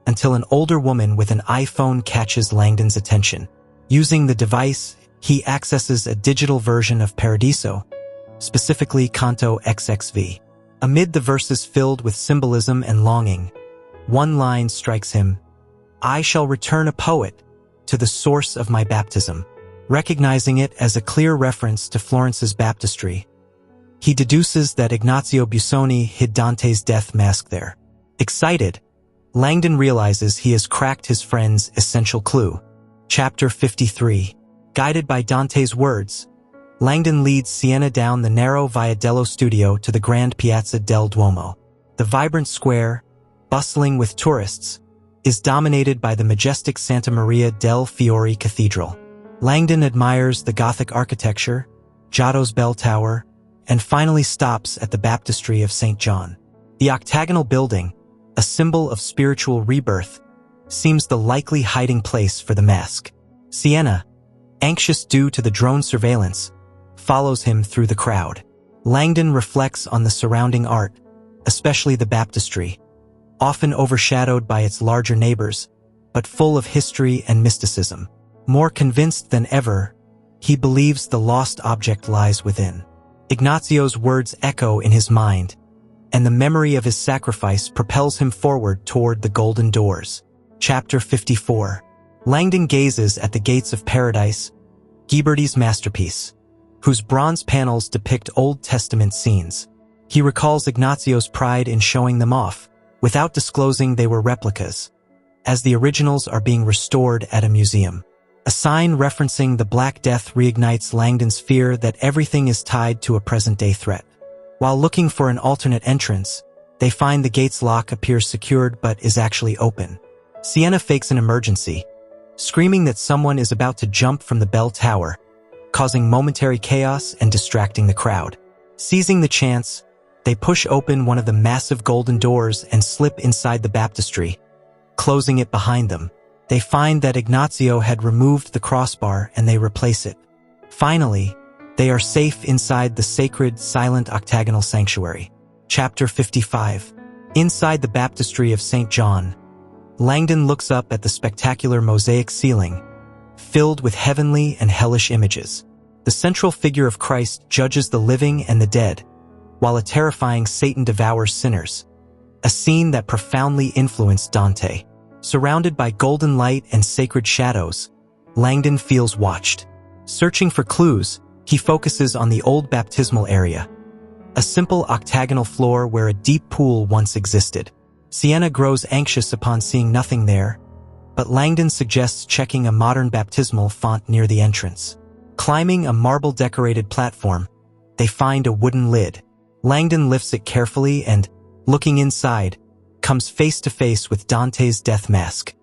until an older woman with an iPhone catches Langdon's attention. Using the device, he accesses a digital version of Paradiso, specifically Canto XXV. Amid the verses filled with symbolism and longing, one line strikes him: "I shall return a poet to the source of my baptism." Recognizing it as a clear reference to Florence's baptistry, he deduces that Ignazio Busoni hid Dante's death mask there. Excited, Langdon realizes he has cracked his friend's essential clue. Chapter 53. Guided by Dante's words, Langdon leads Sienna down the narrow Via dello Studio to the grand Piazza del Duomo. The vibrant square, bustling with tourists, is dominated by the majestic Santa Maria del Fiore Cathedral. Langdon admires the Gothic architecture, Giotto's bell tower, and finally stops at the baptistry of St. John. The octagonal building, a symbol of spiritual rebirth, seems the likely hiding place for the mask. Sienna, anxious due to the drone surveillance, follows him through the crowd. Langdon reflects on the surrounding art, especially the baptistry, often overshadowed by its larger neighbors, but full of history and mysticism. More convinced than ever, he believes the lost object lies within. Ignazio's words echo in his mind, and the memory of his sacrifice propels him forward toward the golden doors. Chapter 54. Langdon gazes at the gates of paradise, Ghiberti's masterpiece, whose bronze panels depict Old Testament scenes. He recalls Ignazio's pride in showing them off, without disclosing they were replicas, as the originals are being restored at a museum. A sign referencing the Black Death reignites Langdon's fear that everything is tied to a present-day threat. While looking for an alternate entrance, they find the gate's lock appears secured but is actually open. Sienna fakes an emergency, screaming that someone is about to jump from the bell tower, causing momentary chaos and distracting the crowd. Seizing the chance, they push open one of the massive golden doors and slip inside the baptistry, closing it behind them. They find that Ignazio had removed the crossbar and they replace it. Finally, they are safe inside the sacred, silent octagonal sanctuary. Chapter 55. Inside the baptistry of St. John, Langdon looks up at the spectacular mosaic ceiling, filled with heavenly and hellish images. The central figure of Christ judges the living and the dead, while a terrifying Satan devours sinners, a scene that profoundly influenced Dante. Surrounded by golden light and sacred shadows, Langdon feels watched. Searching for clues, He focuses on the old baptismal area, a simple octagonal floor where a deep pool once existed. Sienna grows anxious upon seeing nothing there, but Langdon suggests checking a modern baptismal font near the entrance. Climbing a marble-decorated platform, they find a wooden lid. Langdon lifts it carefully and, looking inside, comes face to face with Dante's death mask.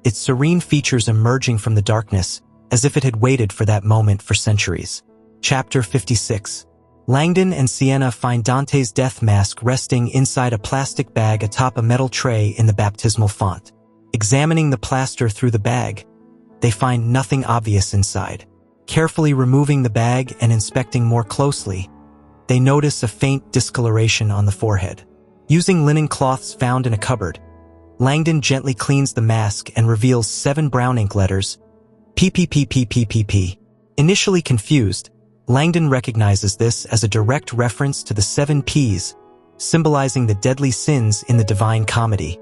Its serene features emerging from the darkness, as if it had waited for that moment for centuries. Chapter 56. Langdon and Sienna find Dante's death mask resting inside a plastic bag atop a metal tray in the baptismal font. Examining the plaster through the bag, they find nothing obvious inside. Carefully removing the bag and inspecting more closely, they notice a faint discoloration on the forehead. Using linen cloths found in a cupboard, Langdon gently cleans the mask and reveals 7 brown ink letters, PPPPPPP. Initially confused, Langdon recognizes this as a direct reference to the 7 Ps, symbolizing the deadly sins in the Divine Comedy,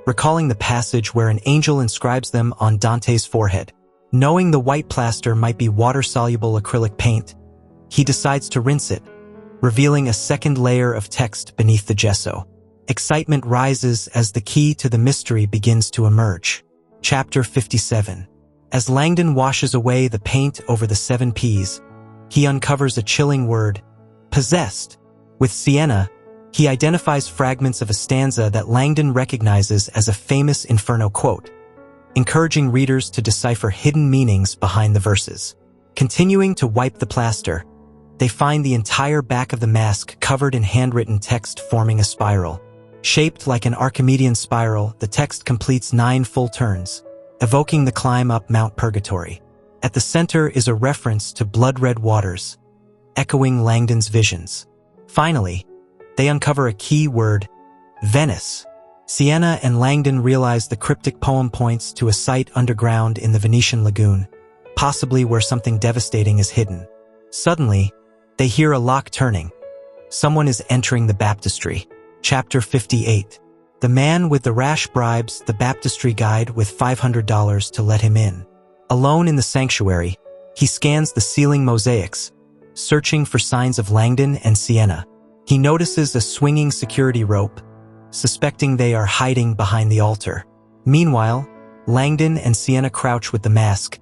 recalling the passage where an angel inscribes them on Dante's forehead. Knowing the white plaster might be water-soluble acrylic paint, he decides to rinse it, revealing a second layer of text beneath the gesso. Excitement rises as the key to the mystery begins to emerge. Chapter 57. As Langdon washes away the paint over the 7 Ps, he uncovers a chilling word, possessed. With Sienna, he identifies fragments of a stanza that Langdon recognizes as a famous Inferno quote, encouraging readers to decipher hidden meanings behind the verses. Continuing to wipe the plaster, they find the entire back of the mask covered in handwritten text forming a spiral. Shaped like an Archimedean spiral, the text completes 9 full turns, evoking the climb up Mount Purgatory. At the center is a reference to blood-red waters, echoing Langdon's visions. Finally, they uncover a key word, Venice. Sienna and Langdon realize the cryptic poem points to a site underground in the Venetian lagoon, possibly where something devastating is hidden. Suddenly, they hear a lock turning. Someone is entering the baptistry. Chapter 58. The man with the rash bribes the baptistry guide with $500 to let him in. Alone in the sanctuary, he scans the ceiling mosaics, searching for signs of Langdon and Sienna. He notices a swinging security rope, suspecting they are hiding behind the altar. Meanwhile, Langdon and Sienna crouch with the mask,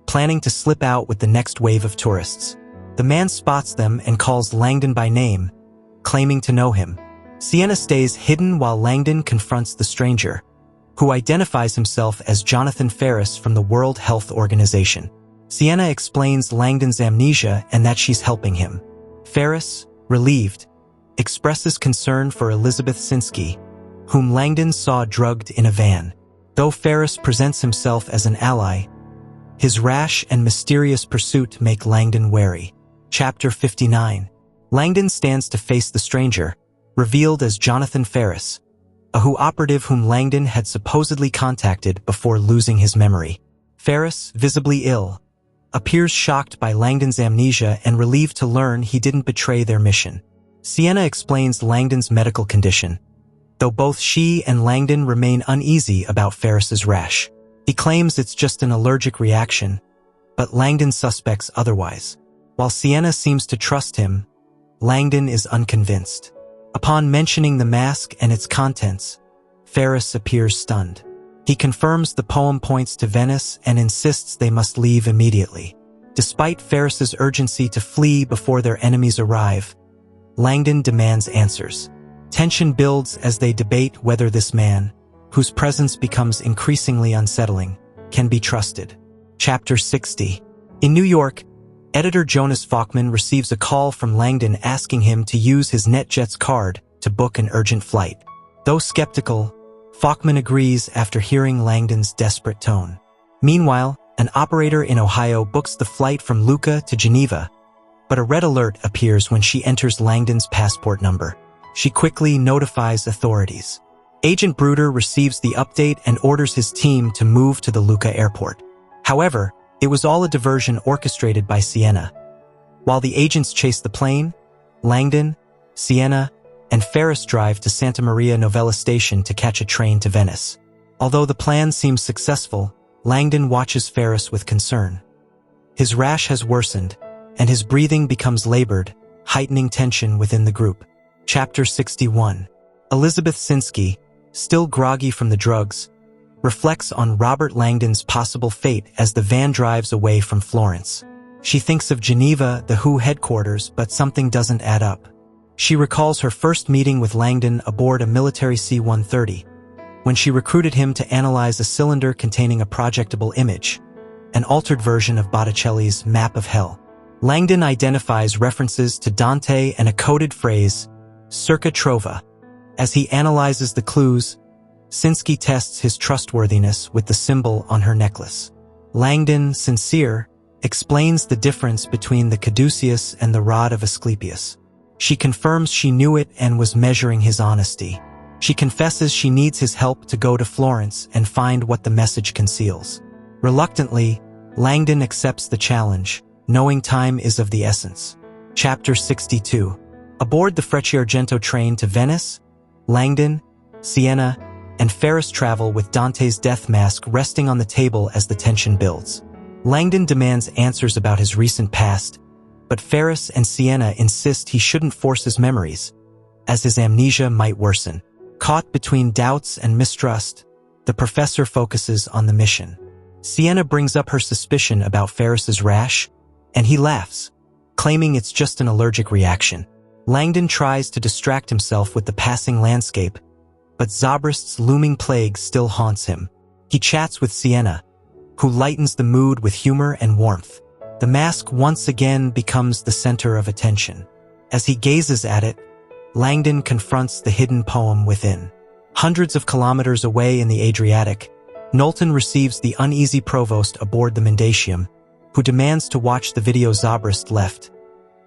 planning to slip out with the next wave of tourists. The man spots them and calls Langdon by name, claiming to know him. Sienna stays hidden while Langdon confronts the stranger, who identifies himself as Jonathan Ferris from the World Health Organization. Sienna explains Langdon's amnesia and that she's helping him. Ferris, relieved, expresses concern for Elizabeth Sinsky, whom Langdon saw drugged in a van. Though Ferris presents himself as an ally, his rash and mysterious pursuit make Langdon wary. Chapter 59. Langdon stands to face the stranger, revealed as Jonathan Ferris, a WHO operative whom Langdon had supposedly contacted before losing his memory. Ferris, visibly ill, appears shocked by Langdon's amnesia and relieved to learn he didn't betray their mission. Sienna explains Langdon's medical condition, though both she and Langdon remain uneasy about Ferris's rash. He claims it's just an allergic reaction, but Langdon suspects otherwise. While Sienna seems to trust him, Langdon is unconvinced. Upon mentioning the mask and its contents, Ferris appears stunned. He confirms the poem points to Venice and insists they must leave immediately. Despite Ferris's urgency to flee before their enemies arrive, Langdon demands answers. Tension builds as they debate whether this man, whose presence becomes increasingly unsettling, can be trusted. Chapter 60. In New York, editor Jonas Falkman receives a call from Langdon asking him to use his NetJets card to book an urgent flight. Though skeptical, Falkman agrees after hearing Langdon's desperate tone. Meanwhile, an operator in Ohio books the flight from Lucca to Geneva, but a red alert appears when she enters Langdon's passport number. She quickly notifies authorities. Agent Bruder receives the update and orders his team to move to the Lucca airport. However, it was all a diversion orchestrated by Sienna. While the agents chase the plane, Langdon, Sienna, and Ferris drive to Santa Maria Novella station to catch a train to Venice. Although the plan seems successful, Langdon watches Ferris with concern. His rash has worsened, and his breathing becomes labored, heightening tension within the group. Chapter 61. Elizabeth Sinsky, still groggy from the drugs, reflects on Robert Langdon's possible fate as the van drives away from Florence. She thinks of Geneva, the WHO headquarters, but something doesn't add up. She recalls her first meeting with Langdon aboard a military C-130, when she recruited him to analyze a cylinder containing a projectable image, an altered version of Botticelli's Map of Hell. Langdon identifies references to Dante and a coded phrase, circa trova. As he analyzes the clues, Sinsky tests his trustworthiness with the symbol on her necklace. Langdon, sincere, explains the difference between the caduceus and the rod of Asclepius. She confirms she knew it and was measuring his honesty. She confesses she needs his help to go to Florence and find what the message conceals. Reluctantly, Langdon accepts the challenge, knowing time is of the essence. Chapter 62. Aboard the Frecciargento train to Venice, Langdon, Sienna, and Ferris travel with Dante's death mask resting on the table as the tension builds. Langdon demands answers about his recent past, but Ferris and Sienna insist he shouldn't force his memories, as his amnesia might worsen. Caught between doubts and mistrust, the professor focuses on the mission. Sienna brings up her suspicion about Ferris's rash, and he laughs, claiming it's just an allergic reaction. Langdon tries to distract himself with the passing landscape, but Zobrist's looming plague still haunts him. He chats with Sienna, who lightens the mood with humor and warmth. The mask once again becomes the center of attention. As he gazes at it, Langdon confronts the hidden poem within. Hundreds of kilometers away in the Adriatic, Knowlton receives the uneasy provost aboard the Mendacium, who demands to watch the video Zobrist left,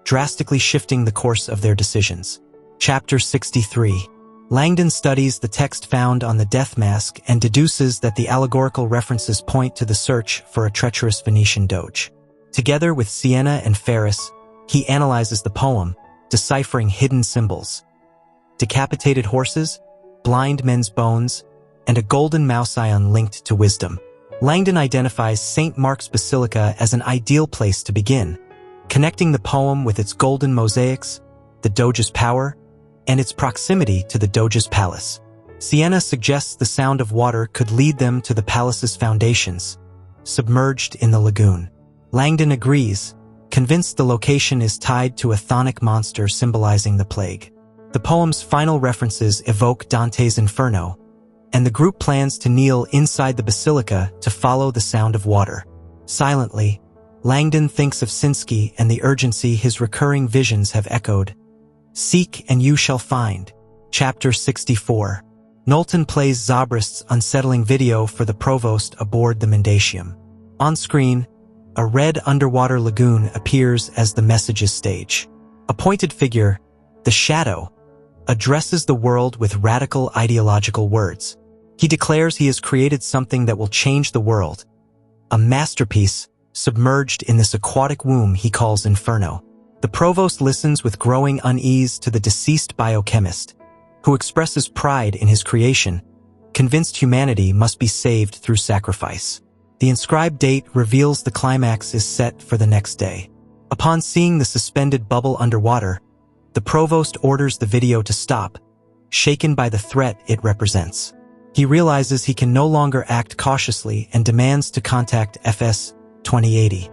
drastically shifting the course of their decisions. Chapter 63. Langdon studies the text found on the death mask and deduces that the allegorical references point to the search for a treacherous Venetian doge. Together with Sienna and Ferris, he analyzes the poem, deciphering hidden symbols. Decapitated horses, blind men's bones, and a golden mouse ion linked to wisdom. Langdon identifies St. Mark's Basilica as an ideal place to begin, connecting the poem with its golden mosaics, the Doge's power, and its proximity to the Doge's palace. Sienna suggests the sound of water could lead them to the palace's foundations, submerged in the lagoon. Langdon agrees, convinced the location is tied to a chthonic monster symbolizing the plague. The poem's final references evoke Dante's Inferno, and the group plans to kneel inside the basilica to follow the sound of water. Silently, Langdon thinks of Sinsky and the urgency his recurring visions have echoed. Seek and you shall find. Chapter 64. Knowlton plays Zobrist's unsettling video for the provost aboard the Mendacium. On screen, a red underwater lagoon appears as the message's stage. A pointed figure, the Shadow, addresses the world with radical ideological words. He declares he has created something that will change the world, a masterpiece submerged in this aquatic womb he calls Inferno. The provost listens with growing unease to the deceased biochemist, who expresses pride in his creation, convinced humanity must be saved through sacrifice. The inscribed date reveals the climax is set for the next day. Upon seeing the suspended bubble underwater, the provost orders the video to stop, shaken by the threat it represents. He realizes he can no longer act cautiously and demands to contact FS 2080,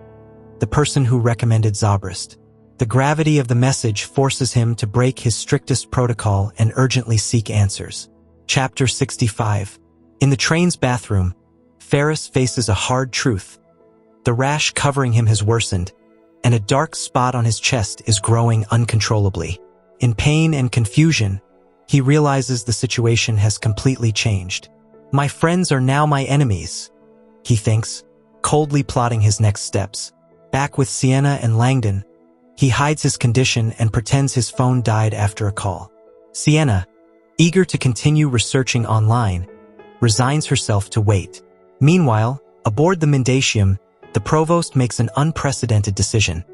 the person who recommended Zobrist. The gravity of the message forces him to break his strictest protocol and urgently seek answers. Chapter 65. In the train's bathroom, Ferris faces a hard truth. The rash covering him has worsened, and a dark spot on his chest is growing uncontrollably. In pain and confusion, he realizes the situation has completely changed. My friends are now my enemies, he thinks, coldly plotting his next steps. Back with Sienna and Langdon, he hides his condition and pretends his phone died after a call. Sienna, eager to continue researching online, resigns herself to wait. Meanwhile, aboard the Mendacium, the provost makes an unprecedented decision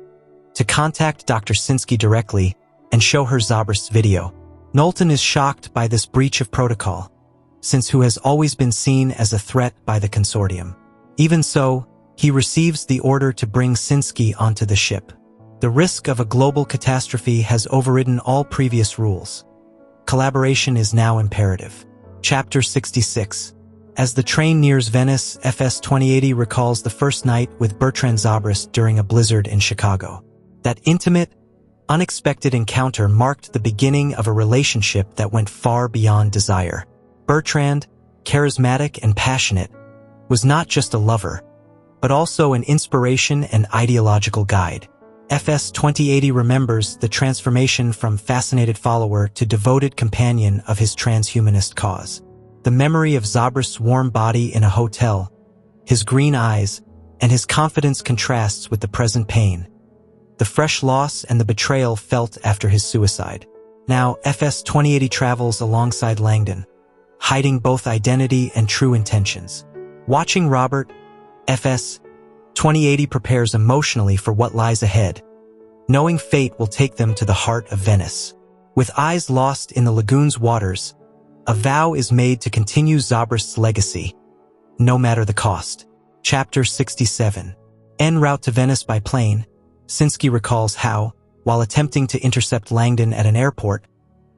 to contact Dr. Sinsky directly and show her Zobrist's video. Knowlton is shocked by this breach of protocol, since who has always been seen as a threat by the consortium. Even so, he receives the order to bring Sinsky onto the ship. The risk of a global catastrophe has overridden all previous rules. Collaboration is now imperative. Chapter 66. As the train nears Venice, FS 2080 recalls the first night with Bertrand Zobrist during a blizzard in Chicago. That intimate, unexpected encounter marked the beginning of a relationship that went far beyond desire. Bertrand, charismatic and passionate, was not just a lover, but also an inspiration and ideological guide. FS 2080 remembers the transformation from fascinated follower to devoted companion of his transhumanist cause. The memory of Zobrist's warm body in a hotel, his green eyes, and his confidence contrasts with the present pain, the fresh loss and the betrayal felt after his suicide. Now, FS 2080 travels alongside Langdon, hiding both identity and true intentions. Watching Robert, FS 2080 prepares emotionally for what lies ahead, knowing fate will take them to the heart of Venice. With eyes lost in the lagoon's waters, a vow is made to continue Zobrist's legacy, no matter the cost. Chapter 67. En route to Venice by plane, Sinsky recalls how, while attempting to intercept Langdon at an airport,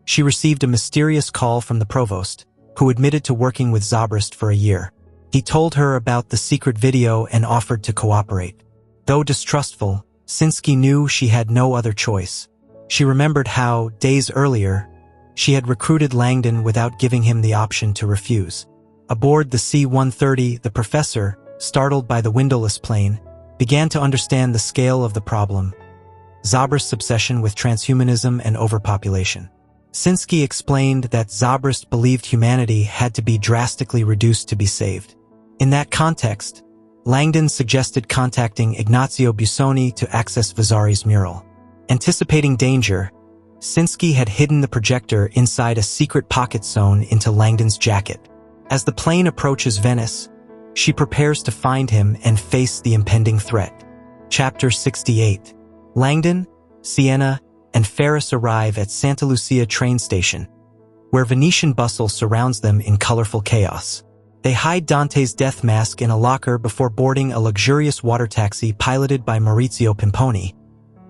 she received a mysterious call from the provost, who admitted to working with Zobrist for a year. He told her about the secret video and offered to cooperate. Though distrustful, Sinsky knew she had no other choice. She remembered how, days earlier, she had recruited Langdon without giving him the option to refuse. Aboard the C-130, the professor, startled by the windowless plane, began to understand the scale of the problem: Zobrist's obsession with transhumanism and overpopulation. Sinsky explained that Zobrist believed humanity had to be drastically reduced to be saved. In that context, Langdon suggested contacting Ignazio Busoni to access Vasari's mural. Anticipating danger, Sinsky had hidden the projector inside a secret pocket sewn into Langdon's jacket. As the plane approaches Venice, she prepares to find him and face the impending threat. Chapter 68. Langdon, Sienna, and Ferris arrive at Santa Lucia train station, where Venetian bustle surrounds them in colorful chaos. They hide Dante's death mask in a locker before boarding a luxurious water taxi piloted by Maurizio Pimponi,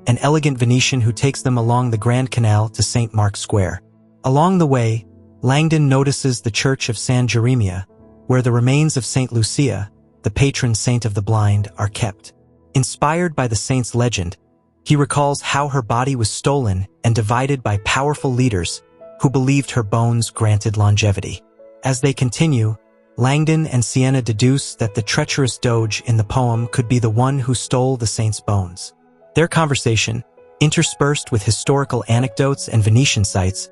an elegant Venetian who takes them along the Grand Canal to St. Mark's Square. Along the way, Langdon notices the Church of San Geremia, where the remains of St. Lucia, the patron saint of the blind, are kept. Inspired by the saint's legend, he recalls how her body was stolen and divided by powerful leaders who believed her bones granted longevity. As they continue, Langdon and Sienna deduce that the treacherous doge in the poem could be the one who stole the saint's bones. Their conversation, interspersed with historical anecdotes and Venetian sites,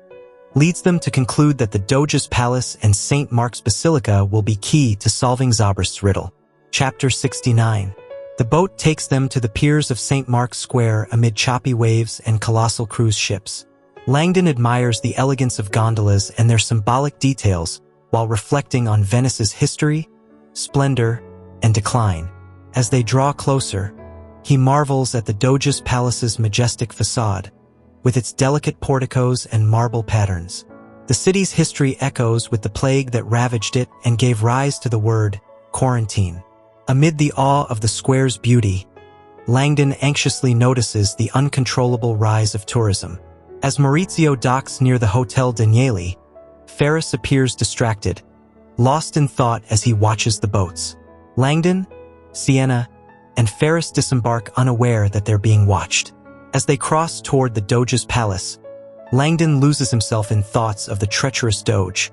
leads them to conclude that the doge's palace and St. Mark's Basilica will be key to solving Zobrist's riddle. Chapter 69. The boat takes them to the piers of St. Mark's Square amid choppy waves and colossal cruise ships. Langdon admires the elegance of gondolas and their symbolic details while reflecting on Venice's history, splendor, and decline. As they draw closer, he marvels at the Doge's palace's majestic facade, with its delicate porticos and marble patterns. The city's history echoes with the plague that ravaged it and gave rise to the word quarantine. Amid the awe of the square's beauty, Langdon anxiously notices the uncontrollable rise of tourism. As Maurizio docks near the Hotel Danieli, Ferris appears distracted, lost in thought as he watches the boats. Langdon, Sienna, and Ferris disembark unaware that they're being watched. As they cross toward the Doge's palace, Langdon loses himself in thoughts of the treacherous Doge,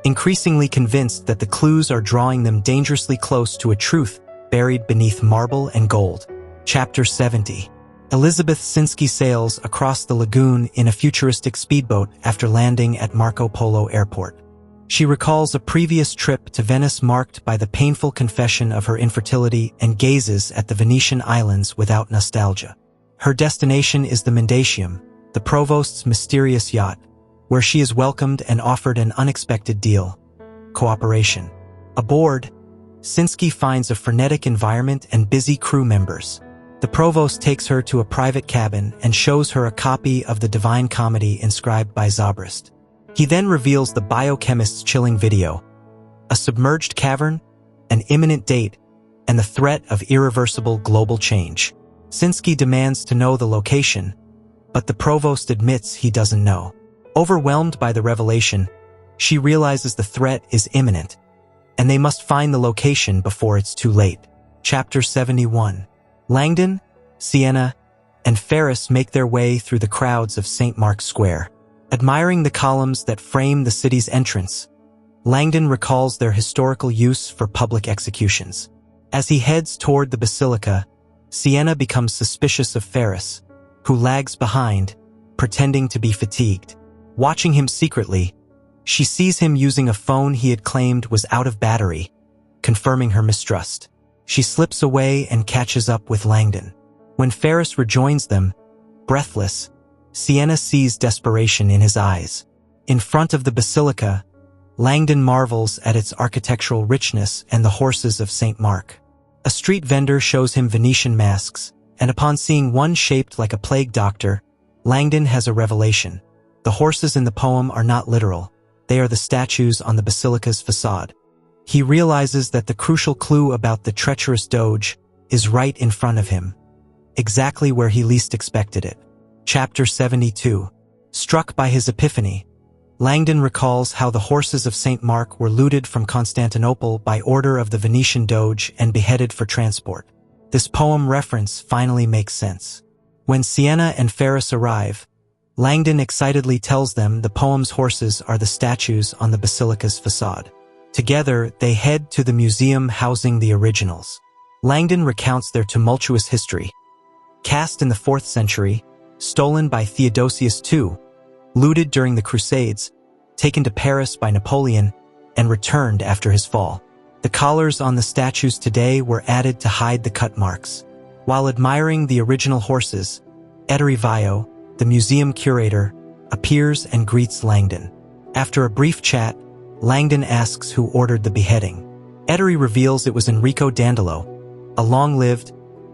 increasingly convinced that the clues are drawing them dangerously close to a truth buried beneath marble and gold. Chapter 70. Elizabeth Sinsky sails across the lagoon in a futuristic speedboat after landing at Marco Polo Airport. She recalls a previous trip to Venice marked by the painful confession of her infertility and gazes at the Venetian islands without nostalgia. Her destination is the Mendacium, the provost's mysterious yacht, where she is welcomed and offered an unexpected deal: cooperation. Aboard, Sinsky finds a frenetic environment and busy crew members. The provost takes her to a private cabin and shows her a copy of the Divine Comedy inscribed by Zobrist. He then reveals the biochemist's chilling video: a submerged cavern, an imminent date, and the threat of irreversible global change. Sinsky demands to know the location, but the provost admits he doesn't know. Overwhelmed by the revelation, she realizes the threat is imminent, and they must find the location before it's too late. Chapter 71. Langdon, Sienna, and Ferris make their way through the crowds of St. Mark's Square. Admiring the columns that frame the city's entrance, Langdon recalls their historical use for public executions. As he heads toward the basilica, Sienna becomes suspicious of Ferris, who lags behind, pretending to be fatigued. Watching him secretly, she sees him using a phone he had claimed was out of battery, confirming her mistrust. She slips away and catches up with Langdon. When Ferris rejoins them, breathless, Sienna sees desperation in his eyes. In front of the basilica, Langdon marvels at its architectural richness and the horses of St. Mark. A street vendor shows him Venetian masks, and upon seeing one shaped like a plague doctor, Langdon has a revelation. The horses in the poem are not literal. They are the statues on the basilica's facade. He realizes that the crucial clue about the treacherous doge is right in front of him, exactly where he least expected it. Chapter 72. Struck by his epiphany, Langdon recalls how the horses of St. Mark were looted from Constantinople by order of the Venetian doge and beheaded for transport. This poem reference finally makes sense. When Sienna and Ferris arrive, Langdon excitedly tells them the poem's horses are the statues on the basilica's facade. Together, they head to the museum housing the originals. Langdon recounts their tumultuous history. Cast in the 4th century, stolen by Theodosius II, looted during the Crusades, taken to Paris by Napoleon, and returned after his fall. The collars on the statues today were added to hide the cut marks. While admiring the original horses, Ettore Vaio, the museum curator, appears and greets Langdon. After a brief chat, Langdon asks who ordered the beheading. Ettore reveals it was Enrico Dandolo, a long-lived,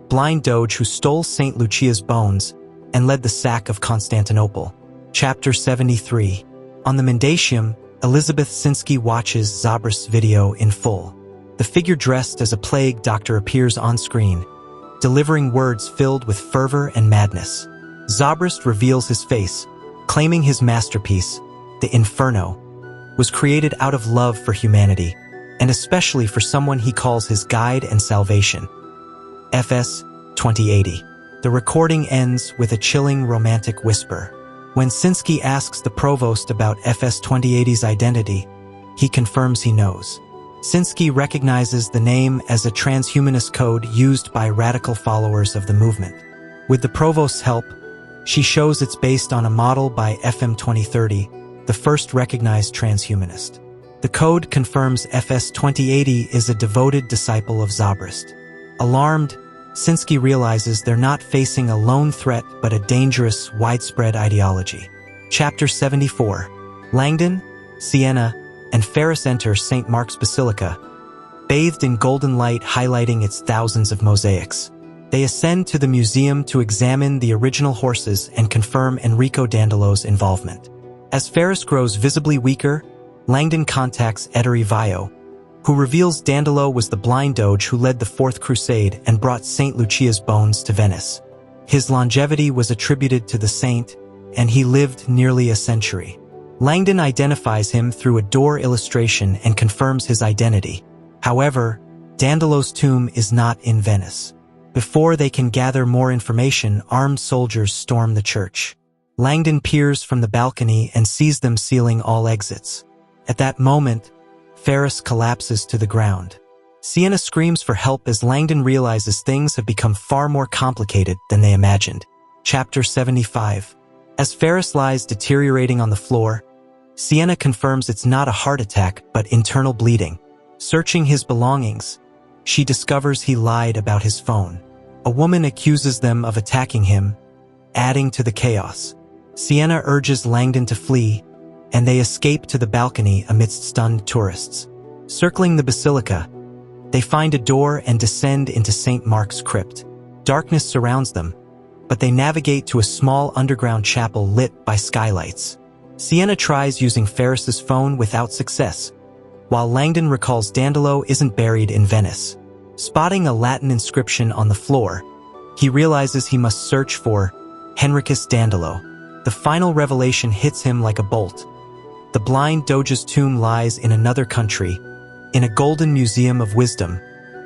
blind doge who stole St. Lucia's bones and led the sack of Constantinople. Chapter 73. On the Mendacium, Elizabeth Sinsky watches Zobrist's video in full. The figure dressed as a plague doctor appears on screen, delivering words filled with fervor and madness. Zobrist reveals his face, claiming his masterpiece, the Inferno, was created out of love for humanity, and especially for someone he calls his guide and salvation. FS 2080. The recording ends with a chilling romantic whisper. When Sinsky asks the provost about FS 2080's identity, he confirms he knows. Sinsky recognizes the name as a transhumanist code used by radical followers of the movement. With the provost's help, she shows it's based on a model by FM 2030, the first recognized transhumanist. The code confirms FS 2080 is a devoted disciple of Zobrist. Alarmed, Sinsky realizes they're not facing a lone threat but a dangerous, widespread ideology. Chapter 74. Langdon, Sienna, and Ferris enter St. Mark's Basilica, bathed in golden light highlighting its thousands of mosaics. They ascend to the museum to examine the original horses and confirm Enrico Dandolo's involvement. As Ferris grows visibly weaker, Langdon contacts Ettore Vaio, who reveals Dandolo was the blind doge who led the Fourth Crusade and brought St. Lucia's bones to Venice. His longevity was attributed to the saint, and he lived nearly a century. Langdon identifies him through a door illustration and confirms his identity. However, Dandolo's tomb is not in Venice. Before they can gather more information, armed soldiers storm the church. Langdon peers from the balcony and sees them sealing all exits. At that moment, Ferris collapses to the ground. Sienna screams for help as Langdon realizes things have become far more complicated than they imagined. Chapter 75. As Ferris lies deteriorating on the floor, Sienna confirms it's not a heart attack but internal bleeding. Searching his belongings, she discovers he lied about his phone. A woman accuses them of attacking him, adding to the chaos. Sienna urges Langdon to flee, and they escape to the balcony amidst stunned tourists. Circling the basilica, they find a door and descend into St. Mark's crypt. Darkness surrounds them, but they navigate to a small underground chapel lit by skylights. Sienna tries using Ferris's phone without success, while Langdon recalls Dandolo isn't buried in Venice. Spotting a Latin inscription on the floor, He realizes he must search for Henricus Dandolo. The final revelation hits him like a bolt. The blind Doge's tomb lies in another country, in a golden museum of wisdom,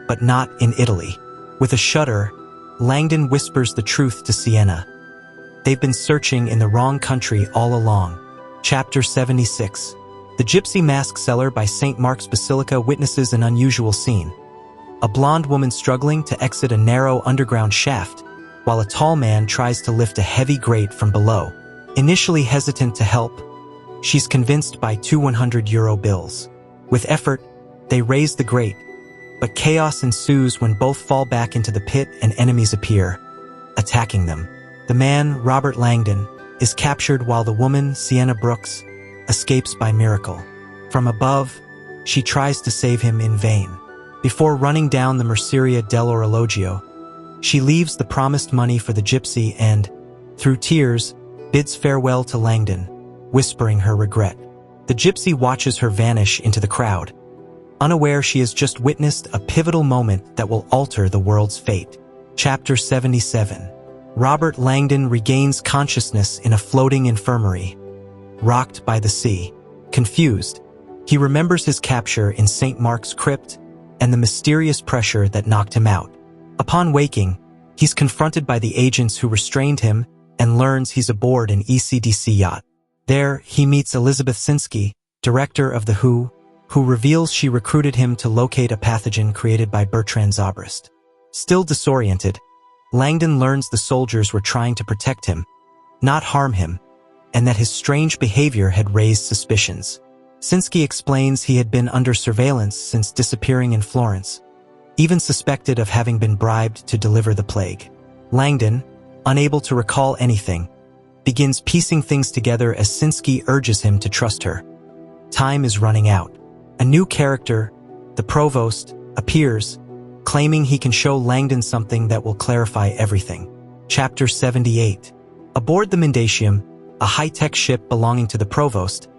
but not in Italy. With a shudder, Langdon whispers the truth to Sienna. They've been searching in the wrong country all along. Chapter 76. The Gypsy Mask Seller by St. Mark's Basilica witnesses an unusual scene. A blonde woman struggling to exit a narrow underground shaft, while a tall man tries to lift a heavy grate from below. Initially hesitant to help, she's convinced by two 100-euro bills. With effort, they raise the grate, but chaos ensues when both fall back into the pit and enemies appear, attacking them. The man, Robert Langdon, is captured while the woman, Sienna Brooks, escapes by miracle. From above, she tries to save him in vain. Before running down the Merceria dell'Orologio, she leaves the promised money for the gypsy and, through tears, bids farewell to Langdon, whispering her regret. The gypsy watches her vanish into the crowd, unaware she has just witnessed a pivotal moment that will alter the world's fate. Chapter 77. Robert Langdon regains consciousness in a floating infirmary, rocked by the sea. Confused, he remembers his capture in St. Mark's crypt and the mysterious pressure that knocked him out. Upon waking, he's confronted by the agents who restrained him and learns he's aboard an ECDC yacht. There, he meets Elizabeth Sinsky, director of the WHO, who reveals she recruited him to locate a pathogen created by Bertrand Zobrist. Still disoriented, Langdon learns the soldiers were trying to protect him, not harm him, and that his strange behavior had raised suspicions. Sinsky explains he had been under surveillance since disappearing in Florence, even suspected of having been bribed to deliver the plague. Langdon, unable to recall anything, begins piecing things together as Sinsky urges him to trust her. Time is running out. A new character, the Provost, appears, claiming he can show Langdon something that will clarify everything. Chapter 78. Aboard the Mendacium, a high-tech ship belonging to the Provost,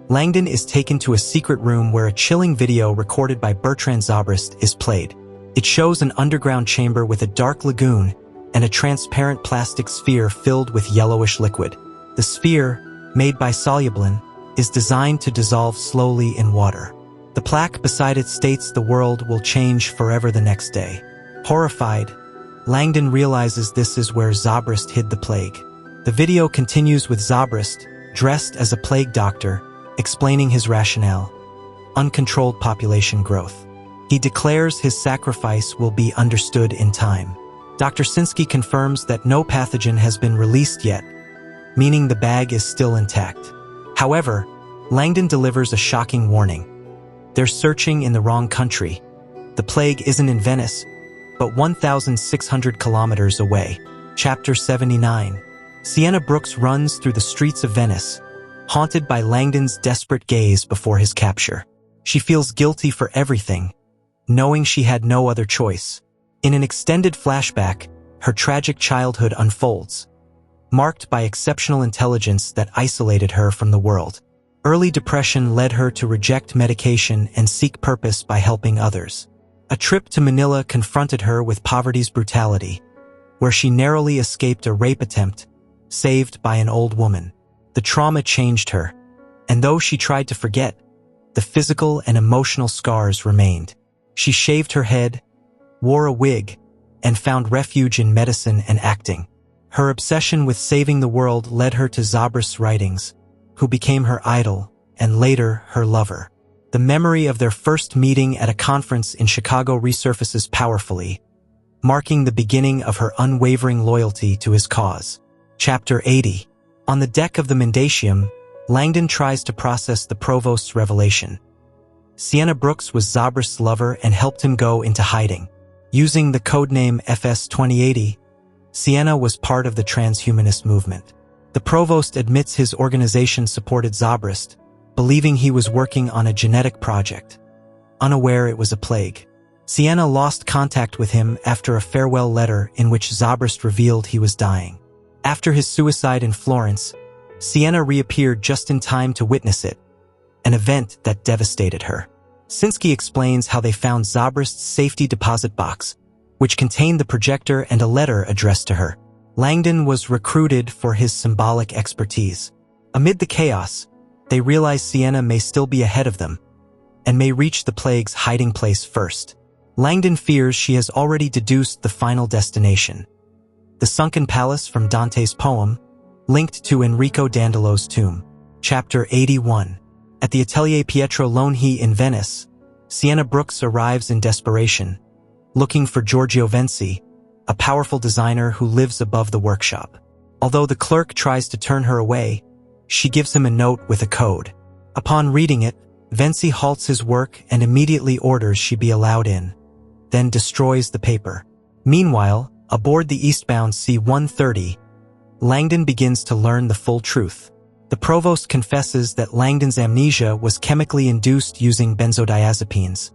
Langdon is taken to a secret room where a chilling video recorded by Bertrand Zobrist is played. It shows an underground chamber with a dark lagoon and a transparent plastic sphere filled with yellowish liquid. The sphere, made by Solublin, is designed to dissolve slowly in water. The plaque beside it states the world will change forever the next day. Horrified, Langdon realizes this is where Zobrist hid the plague. The video continues with Zobrist, dressed as a plague doctor, explaining his rationale: uncontrolled population growth. He declares his sacrifice will be understood in time. Dr. Sinsky confirms that no pathogen has been released yet, meaning the bag is still intact. However, Langdon delivers a shocking warning. They're searching in the wrong country. The plague isn't in Venice, but 1,600 kilometers away. Chapter 79. Sienna Brooks runs through the streets of Venice, haunted by Langdon's desperate gaze before his capture. She feels guilty for everything, knowing she had no other choice. In an extended flashback, her tragic childhood unfolds, marked by exceptional intelligence that isolated her from the world. Early depression led her to reject medication and seek purpose by helping others. A trip to Manila confronted her with poverty's brutality, where she narrowly escaped a rape attempt, saved by an old woman. The trauma changed her, and though she tried to forget, the physical and emotional scars remained. She shaved her head, wore a wig, and found refuge in medicine and acting. Her obsession with saving the world led her to Zobrist's writings, who became her idol and later her lover. The memory of their first meeting at a conference in Chicago resurfaces powerfully, marking the beginning of her unwavering loyalty to his cause. Chapter 80. On the deck of the Mendacium, Langdon tries to process the Provost's revelation. Sienna Brooks was Zobrist's lover and helped him go into hiding. Using the codename FS-2080, Sienna was part of the transhumanist movement. The Provost admits his organization supported Zobrist, believing he was working on a genetic project, unaware it was a plague. Sienna lost contact with him after a farewell letter in which Zobrist revealed he was dying. After his suicide in Florence, Sienna reappeared just in time to witness it, an event that devastated her. Sinsky explains how they found Zobrist's safety deposit box, which contained the projector and a letter addressed to her. Langdon was recruited for his symbolic expertise. Amid the chaos, they realize Sienna may still be ahead of them and may reach the plague's hiding place first. Langdon fears she has already deduced the final destination, the sunken palace from Dante's poem, linked to Enrico Dandolo's tomb. Chapter 81. At the Atelier Pietro Lonhi in Venice, Sienna Brooks arrives in desperation, looking for Giorgio Venci, a powerful designer who lives above the workshop. Although the clerk tries to turn her away, she gives him a note with a code. Upon reading it, Venci halts his work and immediately orders she be allowed in, then destroys the paper. Meanwhile, aboard the eastbound C-130, Langdon begins to learn the full truth. The provost confesses that Langdon's amnesia was chemically induced using benzodiazepines,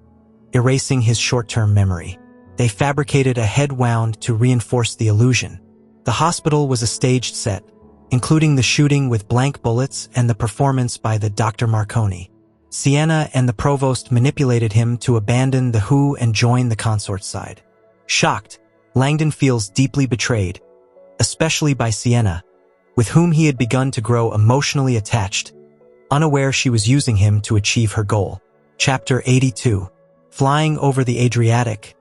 erasing his short-term memory. They fabricated a head wound to reinforce the illusion. The hospital was a staged set, including the shooting with blank bullets and the performance by the Dr. Marconi. Sienna and the provost manipulated him to abandon the WHO and join the consort's side. Shocked, Langdon feels deeply betrayed, especially by Sienna, with whom he had begun to grow emotionally attached, unaware she was using him to achieve her goal. Chapter 82. Flying over the Adriatic,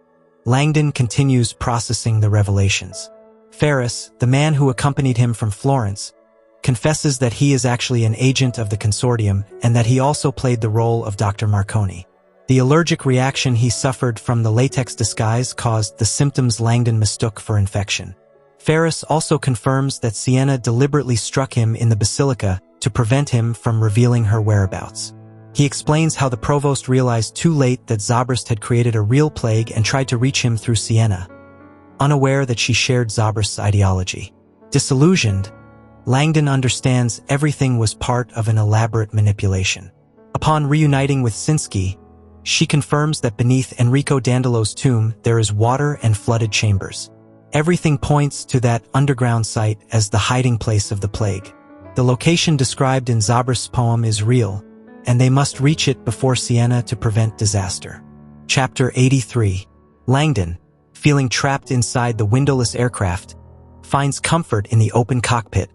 Langdon continues processing the revelations. Ferris, the man who accompanied him from Florence, confesses that he is actually an agent of the consortium and that he also played the role of Dr. Marconi. The allergic reaction he suffered from the latex disguise caused the symptoms Langdon mistook for infection. Ferris also confirms that Sienna deliberately struck him in the basilica to prevent him from revealing her whereabouts. He explains how the provost realized too late that Zobrist had created a real plague and tried to reach him through Sienna, unaware that she shared Zobrist's ideology. Disillusioned, Langdon understands everything was part of an elaborate manipulation. Upon reuniting with Sinsky, she confirms that beneath Enrico Dandolo's tomb there is water and flooded chambers. Everything points to that underground site as the hiding place of the plague. The location described in Zobrist's poem is real, and they must reach it before Sienna to prevent disaster. Chapter 83. Langdon, feeling trapped inside the windowless aircraft, finds comfort in the open cockpit,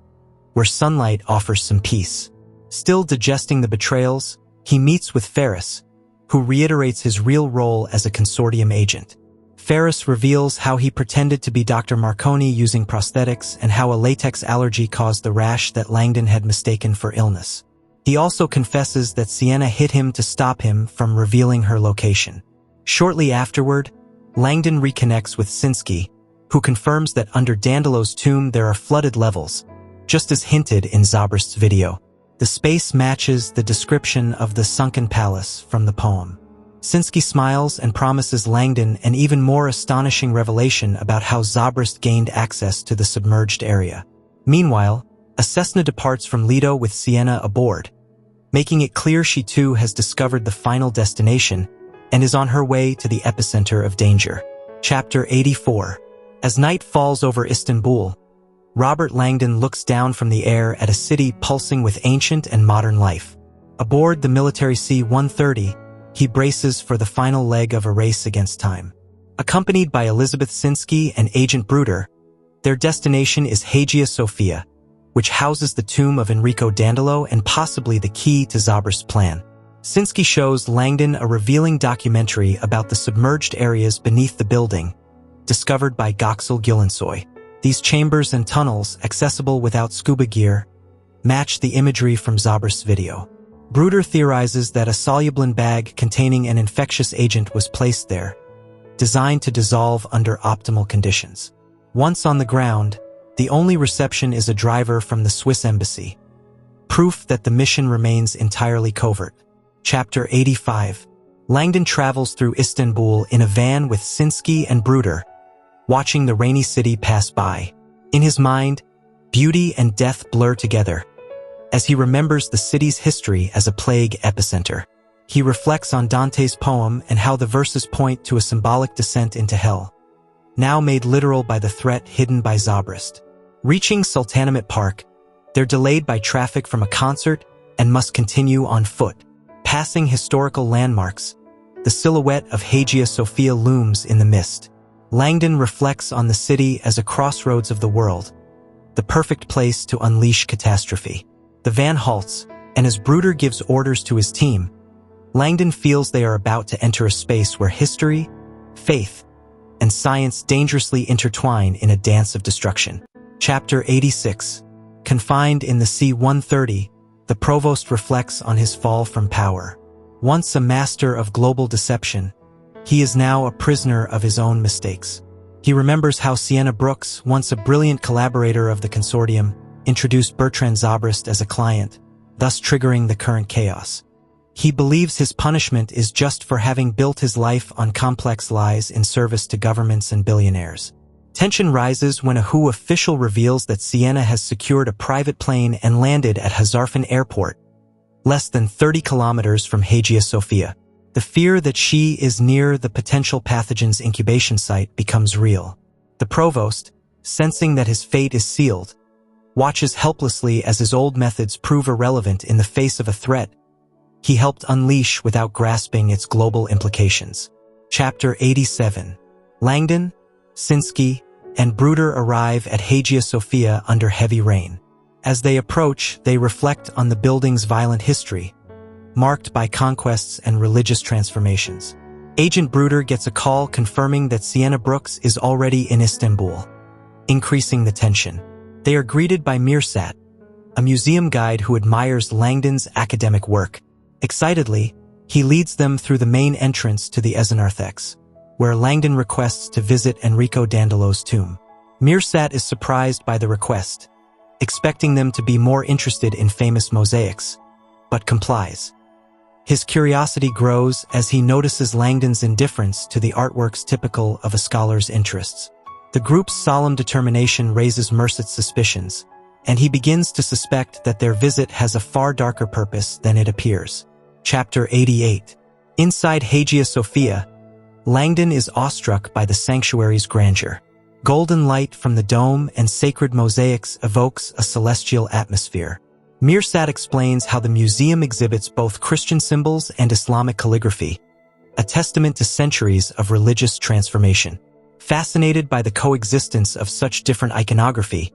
where sunlight offers some peace. Still digesting the betrayals, he meets with Ferris, who reiterates his real role as a consortium agent. Ferris reveals how he pretended to be Dr. Marconi using prosthetics and how a latex allergy caused the rash that Langdon had mistaken for illness. He also confesses that Sienna hit him to stop him from revealing her location. Shortly afterward, Langdon reconnects with Sinsky, who confirms that under Dandolo's tomb there are flooded levels, just as hinted in Zobrist's video. The space matches the description of the sunken palace from the poem. Sinsky smiles and promises Langdon an even more astonishing revelation about how Zobrist gained access to the submerged area. Meanwhile, a Cessna departs from Lido with Sienna aboard, making it clear she too has discovered the final destination and is on her way to the epicenter of danger. Chapter 84. As night falls over Istanbul, Robert Langdon looks down from the air at a city pulsing with ancient and modern life. Aboard the military C-130, he braces for the final leg of a race against time. Accompanied by Elizabeth Sinsky and Agent Bruder, their destination is Hagia Sophia, which houses the tomb of Enrico Dandolo and possibly the key to Zobrist's plan. Sinsky shows Langdon a revealing documentary about the submerged areas beneath the building, discovered by Göksel Güllensoy. These chambers and tunnels, accessible without scuba gear, match the imagery from Zobrist's video. Bruder theorizes that a soluble bag containing an infectious agent was placed there, designed to dissolve under optimal conditions. Once on the ground, the only reception is a driver from the Swiss embassy, proof that the mission remains entirely covert. Chapter 85. Langdon travels through Istanbul in a van with Sinsky and Bruder, watching the rainy city pass by. In his mind, beauty and death blur together, as he remembers the city's history as a plague epicenter. He reflects on Dante's poem and how the verses point to a symbolic descent into hell, now made literal by the threat hidden by Zobrist. Reaching Sultanahmet Park, they're delayed by traffic from a concert and must continue on foot. Passing historical landmarks, the silhouette of Hagia Sophia looms in the mist. Langdon reflects on the city as a crossroads of the world, the perfect place to unleash catastrophe. The van halts, and as Bruder gives orders to his team, Langdon feels they are about to enter a space where history, faith, and science dangerously intertwine in a dance of destruction. Chapter 86. Confined in the C-130, the provost reflects on his fall from power. Once a master of global deception, he is now a prisoner of his own mistakes. He remembers how Sienna Brooks, once a brilliant collaborator of the consortium, introduced Bertrand Zobrist as a client, thus triggering the current chaos. He believes his punishment is just for having built his life on complex lies in service to governments and billionaires. Tension rises when a WHO official reveals that Sienna has secured a private plane and landed at Hazarfen Airport, less than 30 kilometers from Hagia Sophia. The fear that she is near the potential pathogen's incubation site becomes real. The provost, sensing that his fate is sealed, watches helplessly as his old methods prove irrelevant in the face of a threat he helped unleash without grasping its global implications. Chapter 87. Langdon, Sinsky, and Bruder arrive at Hagia Sophia under heavy rain. As they approach, they reflect on the building's violent history, marked by conquests and religious transformations. Agent Bruder gets a call confirming that Sienna Brooks is already in Istanbul, increasing the tension. They are greeted by Mirsat, a museum guide who admires Langdon's academic work. Excitedly, he leads them through the main entrance to the Esenarthex, where Langdon requests to visit Enrico Dandolo's tomb. Mirsat is surprised by the request, expecting them to be more interested in famous mosaics, but complies. His curiosity grows as he notices Langdon's indifference to the artworks typical of a scholar's interests. The group's solemn determination raises Mirsat's suspicions, and he begins to suspect that their visit has a far darker purpose than it appears. Chapter 88. Inside Hagia Sophia, Langdon is awestruck by the sanctuary's grandeur. Golden light from the dome and sacred mosaics evokes a celestial atmosphere. Mirsat explains how the museum exhibits both Christian symbols and Islamic calligraphy, a testament to centuries of religious transformation. Fascinated by the coexistence of such different iconography,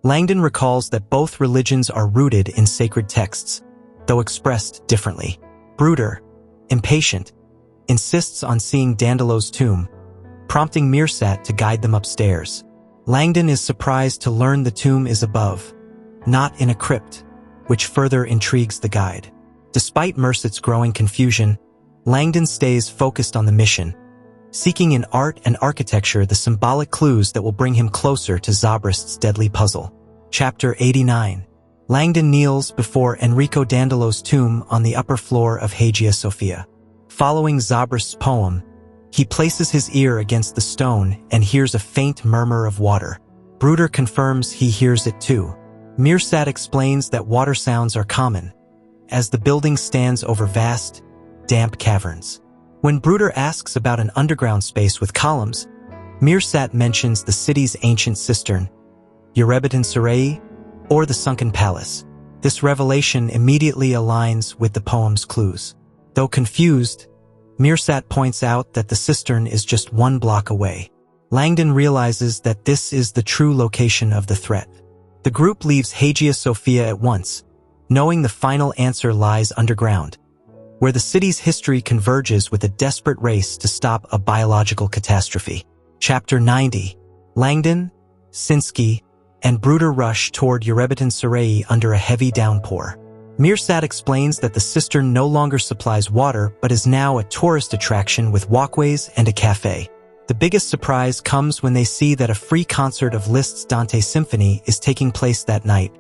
Langdon recalls that both religions are rooted in sacred texts, though expressed differently. Bruder, impatient, insists on seeing Dandolo's tomb, prompting Mirsat to guide them upstairs. Langdon is surprised to learn the tomb is above, not in a crypt, which further intrigues the guide. Despite Mirsat's growing confusion, Langdon stays focused on the mission, seeking in art and architecture the symbolic clues that will bring him closer to Zobrist's deadly puzzle. Chapter 89. Langdon kneels before Enrico Dandolo's tomb on the upper floor of Hagia Sophia. Following Zobrist's poem, he places his ear against the stone and hears a faint murmur of water. Bruder confirms he hears it too. Mirsat explains that water sounds are common, as the building stands over vast, damp caverns. When Bruder asks about an underground space with columns, Mirsat mentions the city's ancient cistern, Yerebitan Sarai, or the sunken palace. This revelation immediately aligns with the poem's clues. Though confused, Mirsat points out that the cistern is just 1 block away. Langdon realizes that this is the true location of the threat. The group leaves Hagia Sophia at once, knowing the final answer lies underground, where the city's history converges with a desperate race to stop a biological catastrophe. Chapter 90. Langdon, Sinsky, and Bruder rush toward Yerebitan Sarai under a heavy downpour. Mirsat explains that the cistern no longer supplies water but is now a tourist attraction with walkways and a cafe. The biggest surprise comes when they see that a free concert of Liszt's Dante Symphony is taking place that night,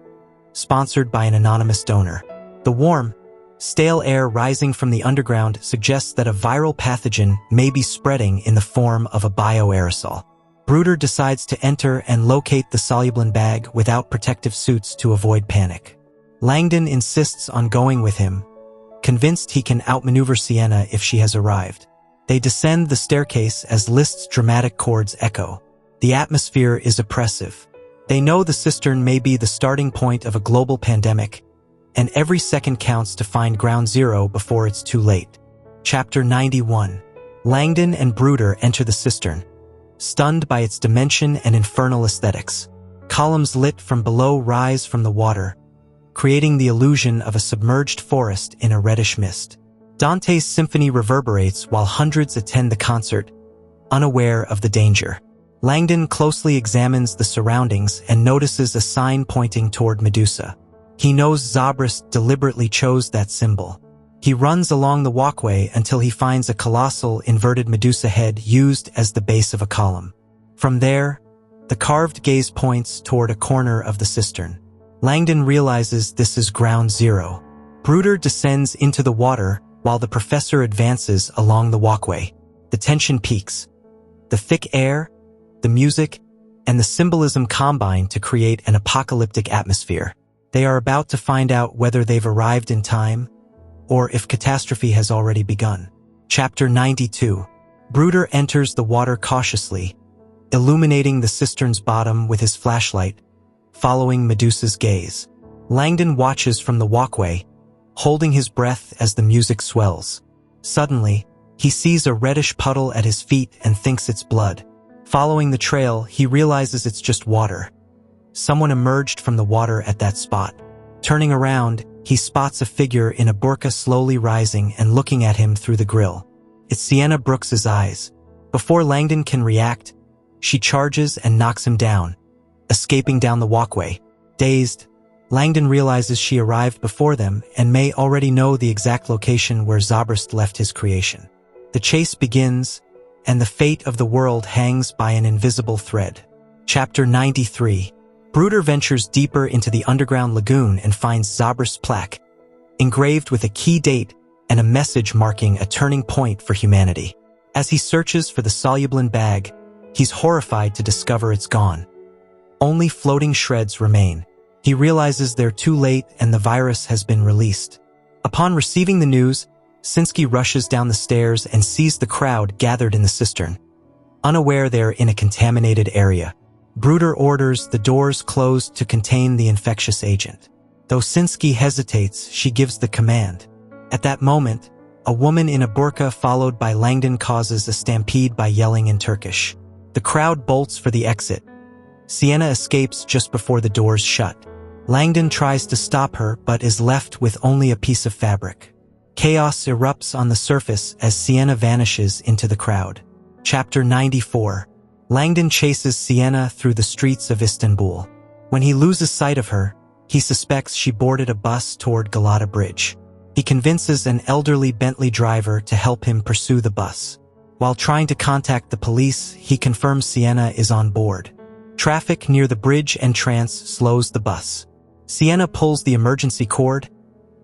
sponsored by an anonymous donor. The warm, stale air rising from the underground suggests that a viral pathogen may be spreading in the form of a bioaerosol. Bruder decides to enter and locate the solublin bag without protective suits to avoid panic. Langdon insists on going with him, convinced he can outmaneuver Sienna if she has arrived. They descend the staircase as Liszt's dramatic chords echo. The atmosphere is oppressive. They know the cistern may be the starting point of a global pandemic, and every second counts to find ground zero before it's too late. Chapter 91. Langdon and Bruder enter the cistern, stunned by its dimension and infernal aesthetics. Columns lit from below rise from the water, creating the illusion of a submerged forest in a reddish mist. Dante's symphony reverberates while hundreds attend the concert, unaware of the danger. Langdon closely examines the surroundings and notices a sign pointing toward Medusa. He knows Zobrist deliberately chose that symbol. He runs along the walkway until he finds a colossal inverted Medusa head used as the base of a column. From there, the carved gaze points toward a corner of the cistern. Langdon realizes this is ground zero. Bruder descends into the water while the professor advances along the walkway. The tension peaks. The thick air, the music, and the symbolism combine to create an apocalyptic atmosphere. They are about to find out whether they've arrived in time or if catastrophe has already begun. Chapter 92. Bruder enters the water cautiously, illuminating the cistern's bottom with his flashlight, following Medusa's gaze. Langdon watches from the walkway, holding his breath as the music swells. Suddenly, he sees a reddish puddle at his feet and thinks it's blood. Following the trail, he realizes it's just water. Someone emerged from the water at that spot. Turning around, he spots a figure in a burqa slowly rising and looking at him through the grill. It's Sienna Brooks's eyes. Before Langdon can react, she charges and knocks him down, escaping down the walkway. Dazed, Langdon realizes she arrived before them and may already know the exact location where Zobrist left his creation. The chase begins, and the fate of the world hangs by an invisible thread. Chapter 93. Bruder ventures deeper into the underground lagoon and finds Zobrist's plaque, engraved with a key date and a message marking a turning point for humanity. As he searches for the Solublin bag, he's horrified to discover it's gone. Only floating shreds remain. He realizes they're too late and the virus has been released. Upon receiving the news, Sinsky rushes down the stairs and sees the crowd gathered in the cistern. Unaware they're in a contaminated area, Bruder orders the doors closed to contain the infectious agent. Though Sinsky hesitates, she gives the command. At that moment, a woman in a burqa followed by Langdon causes a stampede by yelling in Turkish. The crowd bolts for the exit. Sienna escapes just before the doors shut. Langdon tries to stop her but is left with only a piece of fabric. Chaos erupts on the surface as Sienna vanishes into the crowd. Chapter 94. Langdon chases Sienna through the streets of Istanbul. When he loses sight of her, he suspects she boarded a bus toward Galata Bridge. He convinces an elderly Bentley driver to help him pursue the bus. While trying to contact the police, he confirms Sienna is on board. Traffic near the bridge entrance slows the bus. Sienna pulls the emergency cord,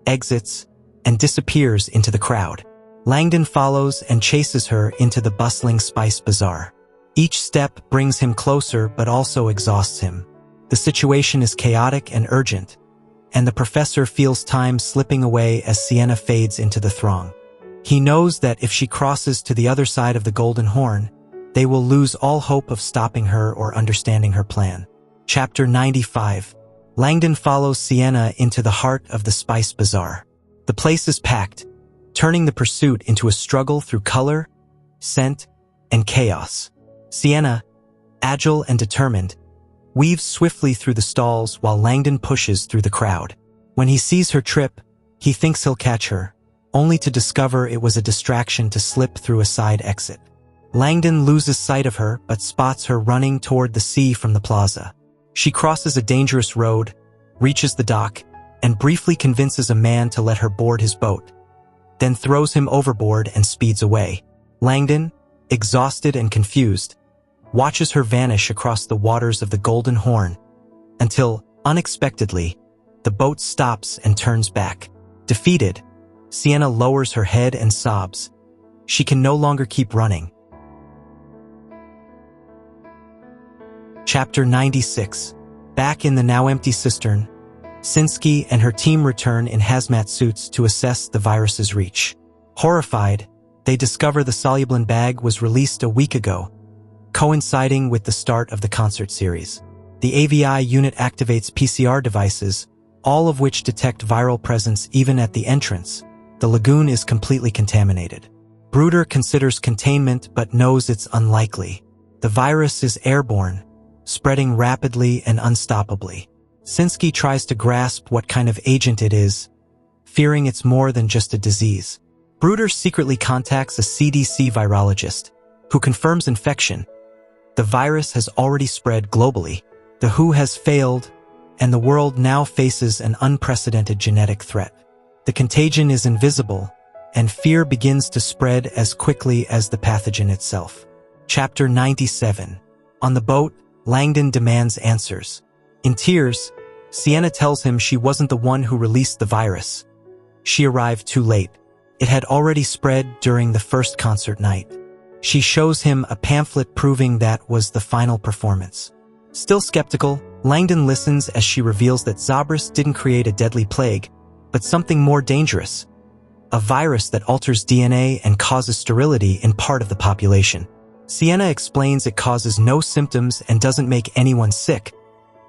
exits, and disappears into the crowd. Langdon follows and chases her into the bustling spice bazaar. Each step brings him closer but also exhausts him. The situation is chaotic and urgent, and the professor feels time slipping away as Sienna fades into the throng. He knows that if she crosses to the other side of the Golden Horn, they will lose all hope of stopping her or understanding her plan. Chapter 95. Langdon follows Sienna into the heart of the spice bazaar. The place is packed, turning the pursuit into a struggle through color, scent, and chaos. Sienna, agile and determined, weaves swiftly through the stalls while Langdon pushes through the crowd. When he sees her trip, he thinks he'll catch her, only to discover it was a distraction to slip through a side exit. Langdon loses sight of her but spots her running toward the sea from the plaza. She crosses a dangerous road, reaches the dock, and briefly convinces a man to let her board his boat, then throws him overboard and speeds away. Langdon, exhausted and confused, watches her vanish across the waters of the Golden Horn until, unexpectedly, the boat stops and turns back. Defeated, Sienna lowers her head and sobs. She can no longer keep running. Chapter 96. Back in the now empty cistern, Sinsky and her team return in hazmat suits to assess the virus's reach. Horrified, they discover the Solublin bag was released a week ago, coinciding with the start of the concert series. The AVI unit activates PCR devices, all of which detect viral presence even at the entrance. The lagoon is completely contaminated. Bruder considers containment but knows it's unlikely. The virus is airborne, spreading rapidly and unstoppably. Sinsky tries to grasp what kind of agent it is, fearing it's more than just a disease. Bruder secretly contacts a CDC virologist, who confirms infection. The virus has already spread globally. The WHO has failed, and the world now faces an unprecedented genetic threat. The contagion is invisible, and fear begins to spread as quickly as the pathogen itself. Chapter 97. On the boat, Langdon demands answers. In tears, Sienna tells him she wasn't the one who released the virus. She arrived too late. It had already spread during the first concert night. She shows him a pamphlet proving that was the final performance. Still skeptical, Langdon listens as she reveals that Zabris didn't create a deadly plague, but something more dangerous. A virus that alters DNA and causes sterility in part of the population. Sienna explains it causes no symptoms and doesn't make anyone sick,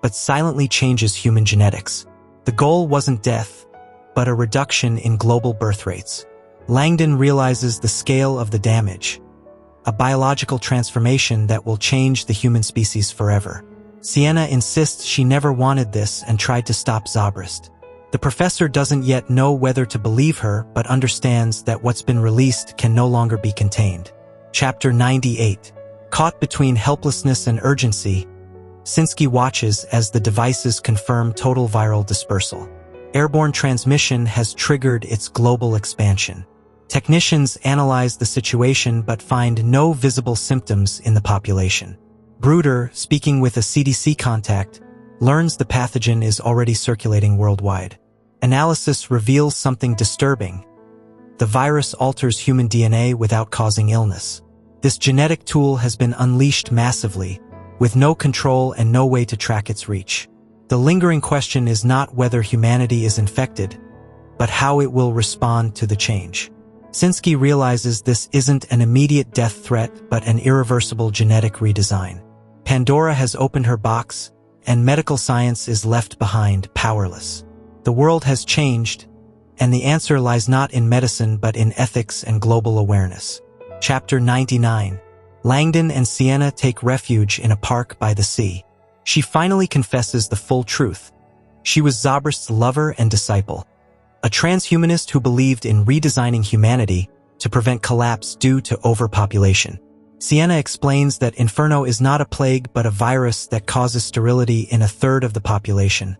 but silently changes human genetics. The goal wasn't death, but a reduction in global birth rates. Langdon realizes the scale of the damage, a biological transformation that will change the human species forever. Sienna insists she never wanted this and tried to stop Zabris. The professor doesn't yet know whether to believe her, but understands that what's been released can no longer be contained. Chapter 98. Caught between helplessness and urgency, Sinsky watches as the devices confirm total viral dispersal. Airborne transmission has triggered its global expansion. Technicians analyze the situation but find no visible symptoms in the population. Bruder, speaking with a CDC contact, learns the pathogen is already circulating worldwide. Analysis reveals something disturbing. The virus alters human DNA without causing illness. This genetic tool has been unleashed massively, with no control and no way to track its reach. The lingering question is not whether humanity is infected, but how it will respond to the change. Sinsky realizes this isn't an immediate death threat, but an irreversible genetic redesign. Pandora has opened her box, and medical science is left behind, powerless. The world has changed, and the answer lies not in medicine but in ethics and global awareness. Chapter 99. Langdon and Sienna take refuge in a park by the sea. She finally confesses the full truth. She was Zabris' lover and disciple, a transhumanist who believed in redesigning humanity to prevent collapse due to overpopulation. Sienna explains that Inferno is not a plague but a virus that causes sterility in a third of the population,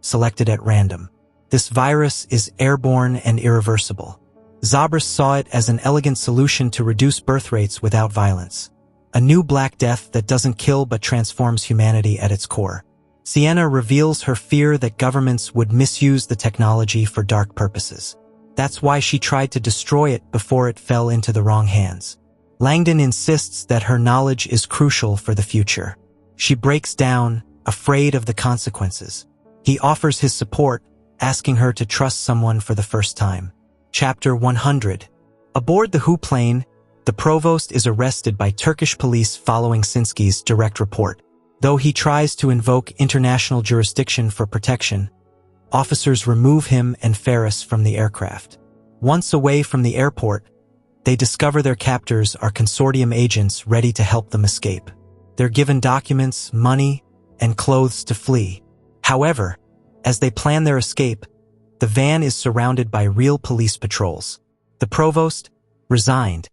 selected at random. This virus is airborne and irreversible. Zabris saw it as an elegant solution to reduce birth rates without violence. A new Black Death that doesn't kill but transforms humanity at its core. Sienna reveals her fear that governments would misuse the technology for dark purposes. That's why she tried to destroy it before it fell into the wrong hands. Langdon insists that her knowledge is crucial for the future. She breaks down, afraid of the consequences. He offers his support, asking her to trust someone for the first time. Chapter 100. Aboard the WHO plane, the provost is arrested by Turkish police following Sinsky's direct report. Though he tries to invoke international jurisdiction for protection, officers remove him and Ferris from the aircraft. Once away from the airport, they discover their captors are consortium agents ready to help them escape. They're given documents, money, and clothes to flee. However, as they plan their escape, the van is surrounded by real police patrols. The provost, resigned,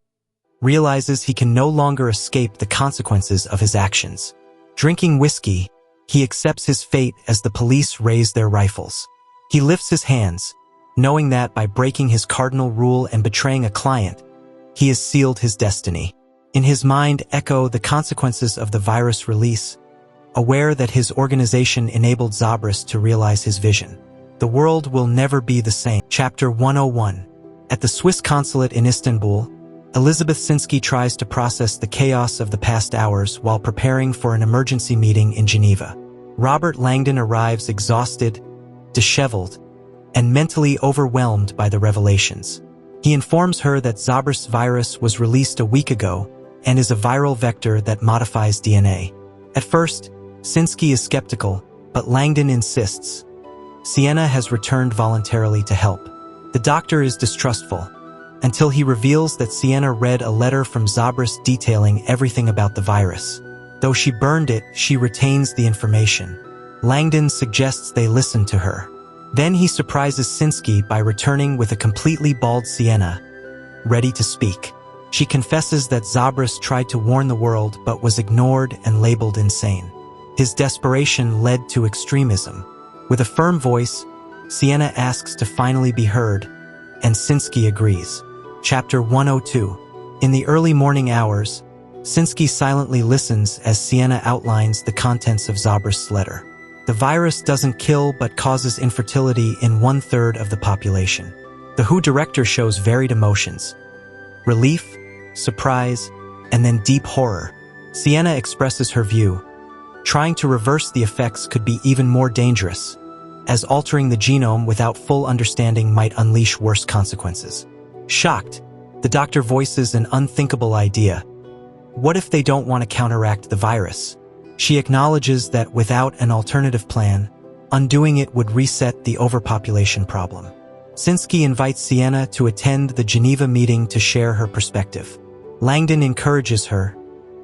realizes he can no longer escape the consequences of his actions. Drinking whiskey, he accepts his fate as the police raise their rifles. He lifts his hands, knowing that by breaking his cardinal rule and betraying a client, he has sealed his destiny. In his mind echo the consequences of the virus release, aware that his organization enabled Zabris to realize his vision. The world will never be the same. Chapter 101. At the Swiss consulate in Istanbul, Elizabeth Sinsky tries to process the chaos of the past hours while preparing for an emergency meeting in Geneva. Robert Langdon arrives exhausted, disheveled, and mentally overwhelmed by the revelations. He informs her that Zabris' virus was released a week ago and is a viral vector that modifies DNA. At first, Sinsky is skeptical, but Langdon insists. Sienna has returned voluntarily to help. The doctor is distrustful, until he reveals that Sienna read a letter from Zabras detailing everything about the virus. Though she burned it, she retains the information. Langdon suggests they listen to her. Then he surprises Sinsky by returning with a completely bald Sienna, ready to speak. She confesses that Zabras tried to warn the world but was ignored and labeled insane. His desperation led to extremism. With a firm voice, Sienna asks to finally be heard, and Sinsky agrees. Chapter 102. In the early morning hours, Sinsky silently listens as Sienna outlines the contents of Zabras' letter. The virus doesn't kill but causes infertility in 1/3 of the population. The WHO director shows varied emotions: relief, surprise, and then deep horror. Sienna expresses her view. Trying to reverse the effects could be even more dangerous, as altering the genome without full understanding might unleash worse consequences. Shocked, the doctor voices an unthinkable idea. What if they don't want to counteract the virus? She acknowledges that without an alternative plan, undoing it would reset the overpopulation problem. Sinsky invites Sienna to attend the Geneva meeting to share her perspective. Langdon encourages her,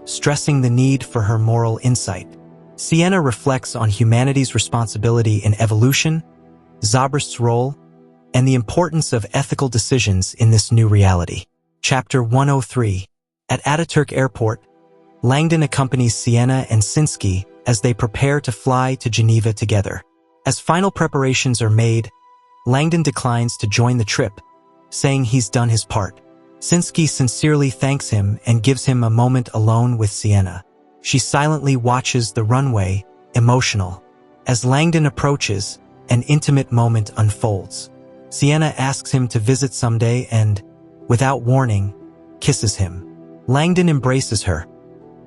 stressing the need for her moral insight. Sienna reflects on humanity's responsibility in evolution, Zabras' role, and the importance of ethical decisions in this new reality. Chapter 103. At Ataturk Airport, Langdon accompanies Sienna and Sinsky as they prepare to fly to Geneva together. As final preparations are made, Langdon declines to join the trip, saying he's done his part. Sinsky sincerely thanks him and gives him a moment alone with Sienna. She silently watches the runway, emotional. As Langdon approaches, an intimate moment unfolds. Sienna asks him to visit someday and, without warning, kisses him. Langdon embraces her,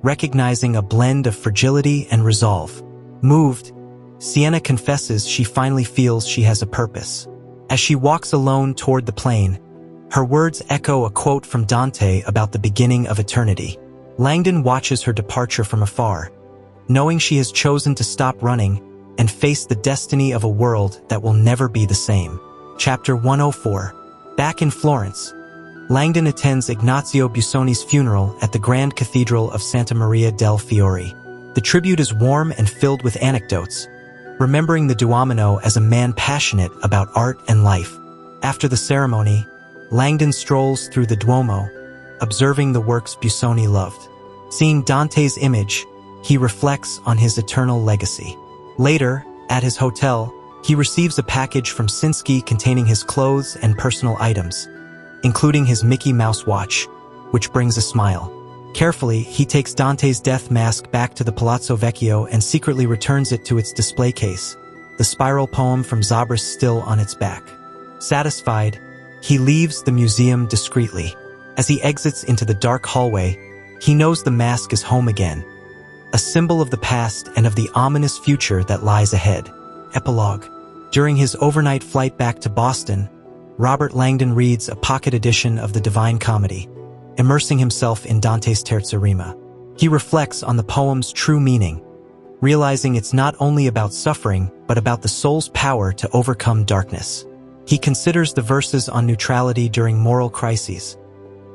recognizing a blend of fragility and resolve. Moved, Sienna confesses she finally feels she has a purpose. As she walks alone toward the plane, her words echo a quote from Dante about the beginning of eternity. Langdon watches her departure from afar, knowing she has chosen to stop running and face the destiny of a world that will never be the same. Chapter 104. Back in Florence, Langdon attends Ignazio Busoni's funeral at the Grand Cathedral of Santa Maria del Fiore. The tribute is warm and filled with anecdotes, remembering the Duomino as a man passionate about art and life. After the ceremony, Langdon strolls through the Duomo, observing the works Busoni loved. Seeing Dante's image, he reflects on his eternal legacy. Later, at his hotel, he receives a package from Sinsky containing his clothes and personal items, including his Mickey Mouse watch, which brings a smile. Carefully, he takes Dante's death mask back to the Palazzo Vecchio and secretly returns it to its display case, the spiral poem from Zabras still on its back. Satisfied, he leaves the museum discreetly. As he exits into the dark hallway, he knows the mask is home again, a symbol of the past and of the ominous future that lies ahead. Epilogue. During his overnight flight back to Boston, Robert Langdon reads a pocket edition of the Divine Comedy, immersing himself in Dante's Terza Rima. He reflects on the poem's true meaning, realizing it's not only about suffering, but about the soul's power to overcome darkness. He considers the verses on neutrality during moral crises,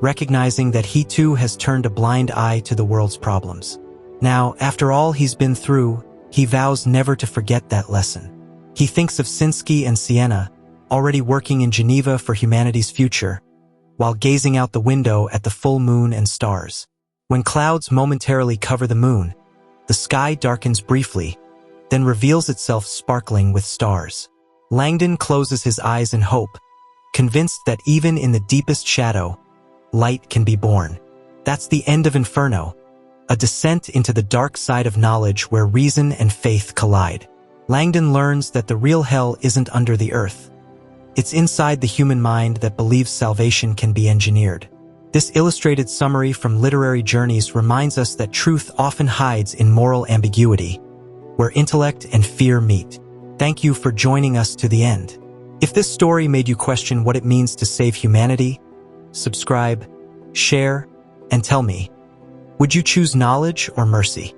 recognizing that he too has turned a blind eye to the world's problems. Now, after all he's been through, he vows never to forget that lesson. He thinks of Sinsky and Sienna, already working in Geneva for humanity's future, while gazing out the window at the full moon and stars. When clouds momentarily cover the moon, the sky darkens briefly, then reveals itself sparkling with stars. Langdon closes his eyes in hope, convinced that even in the deepest shadow, light can be born. That's the end of Inferno, a descent into the dark side of knowledge where reason and faith collide. Langdon learns that the real hell isn't under the earth. It's inside the human mind that believes salvation can be engineered. This illustrated summary from Literary Journeys reminds us that truth often hides in moral ambiguity, where intellect and fear meet. Thank you for joining us to the end. If this story made you question what it means to save humanity, subscribe, share, and tell me, would you choose knowledge or mercy?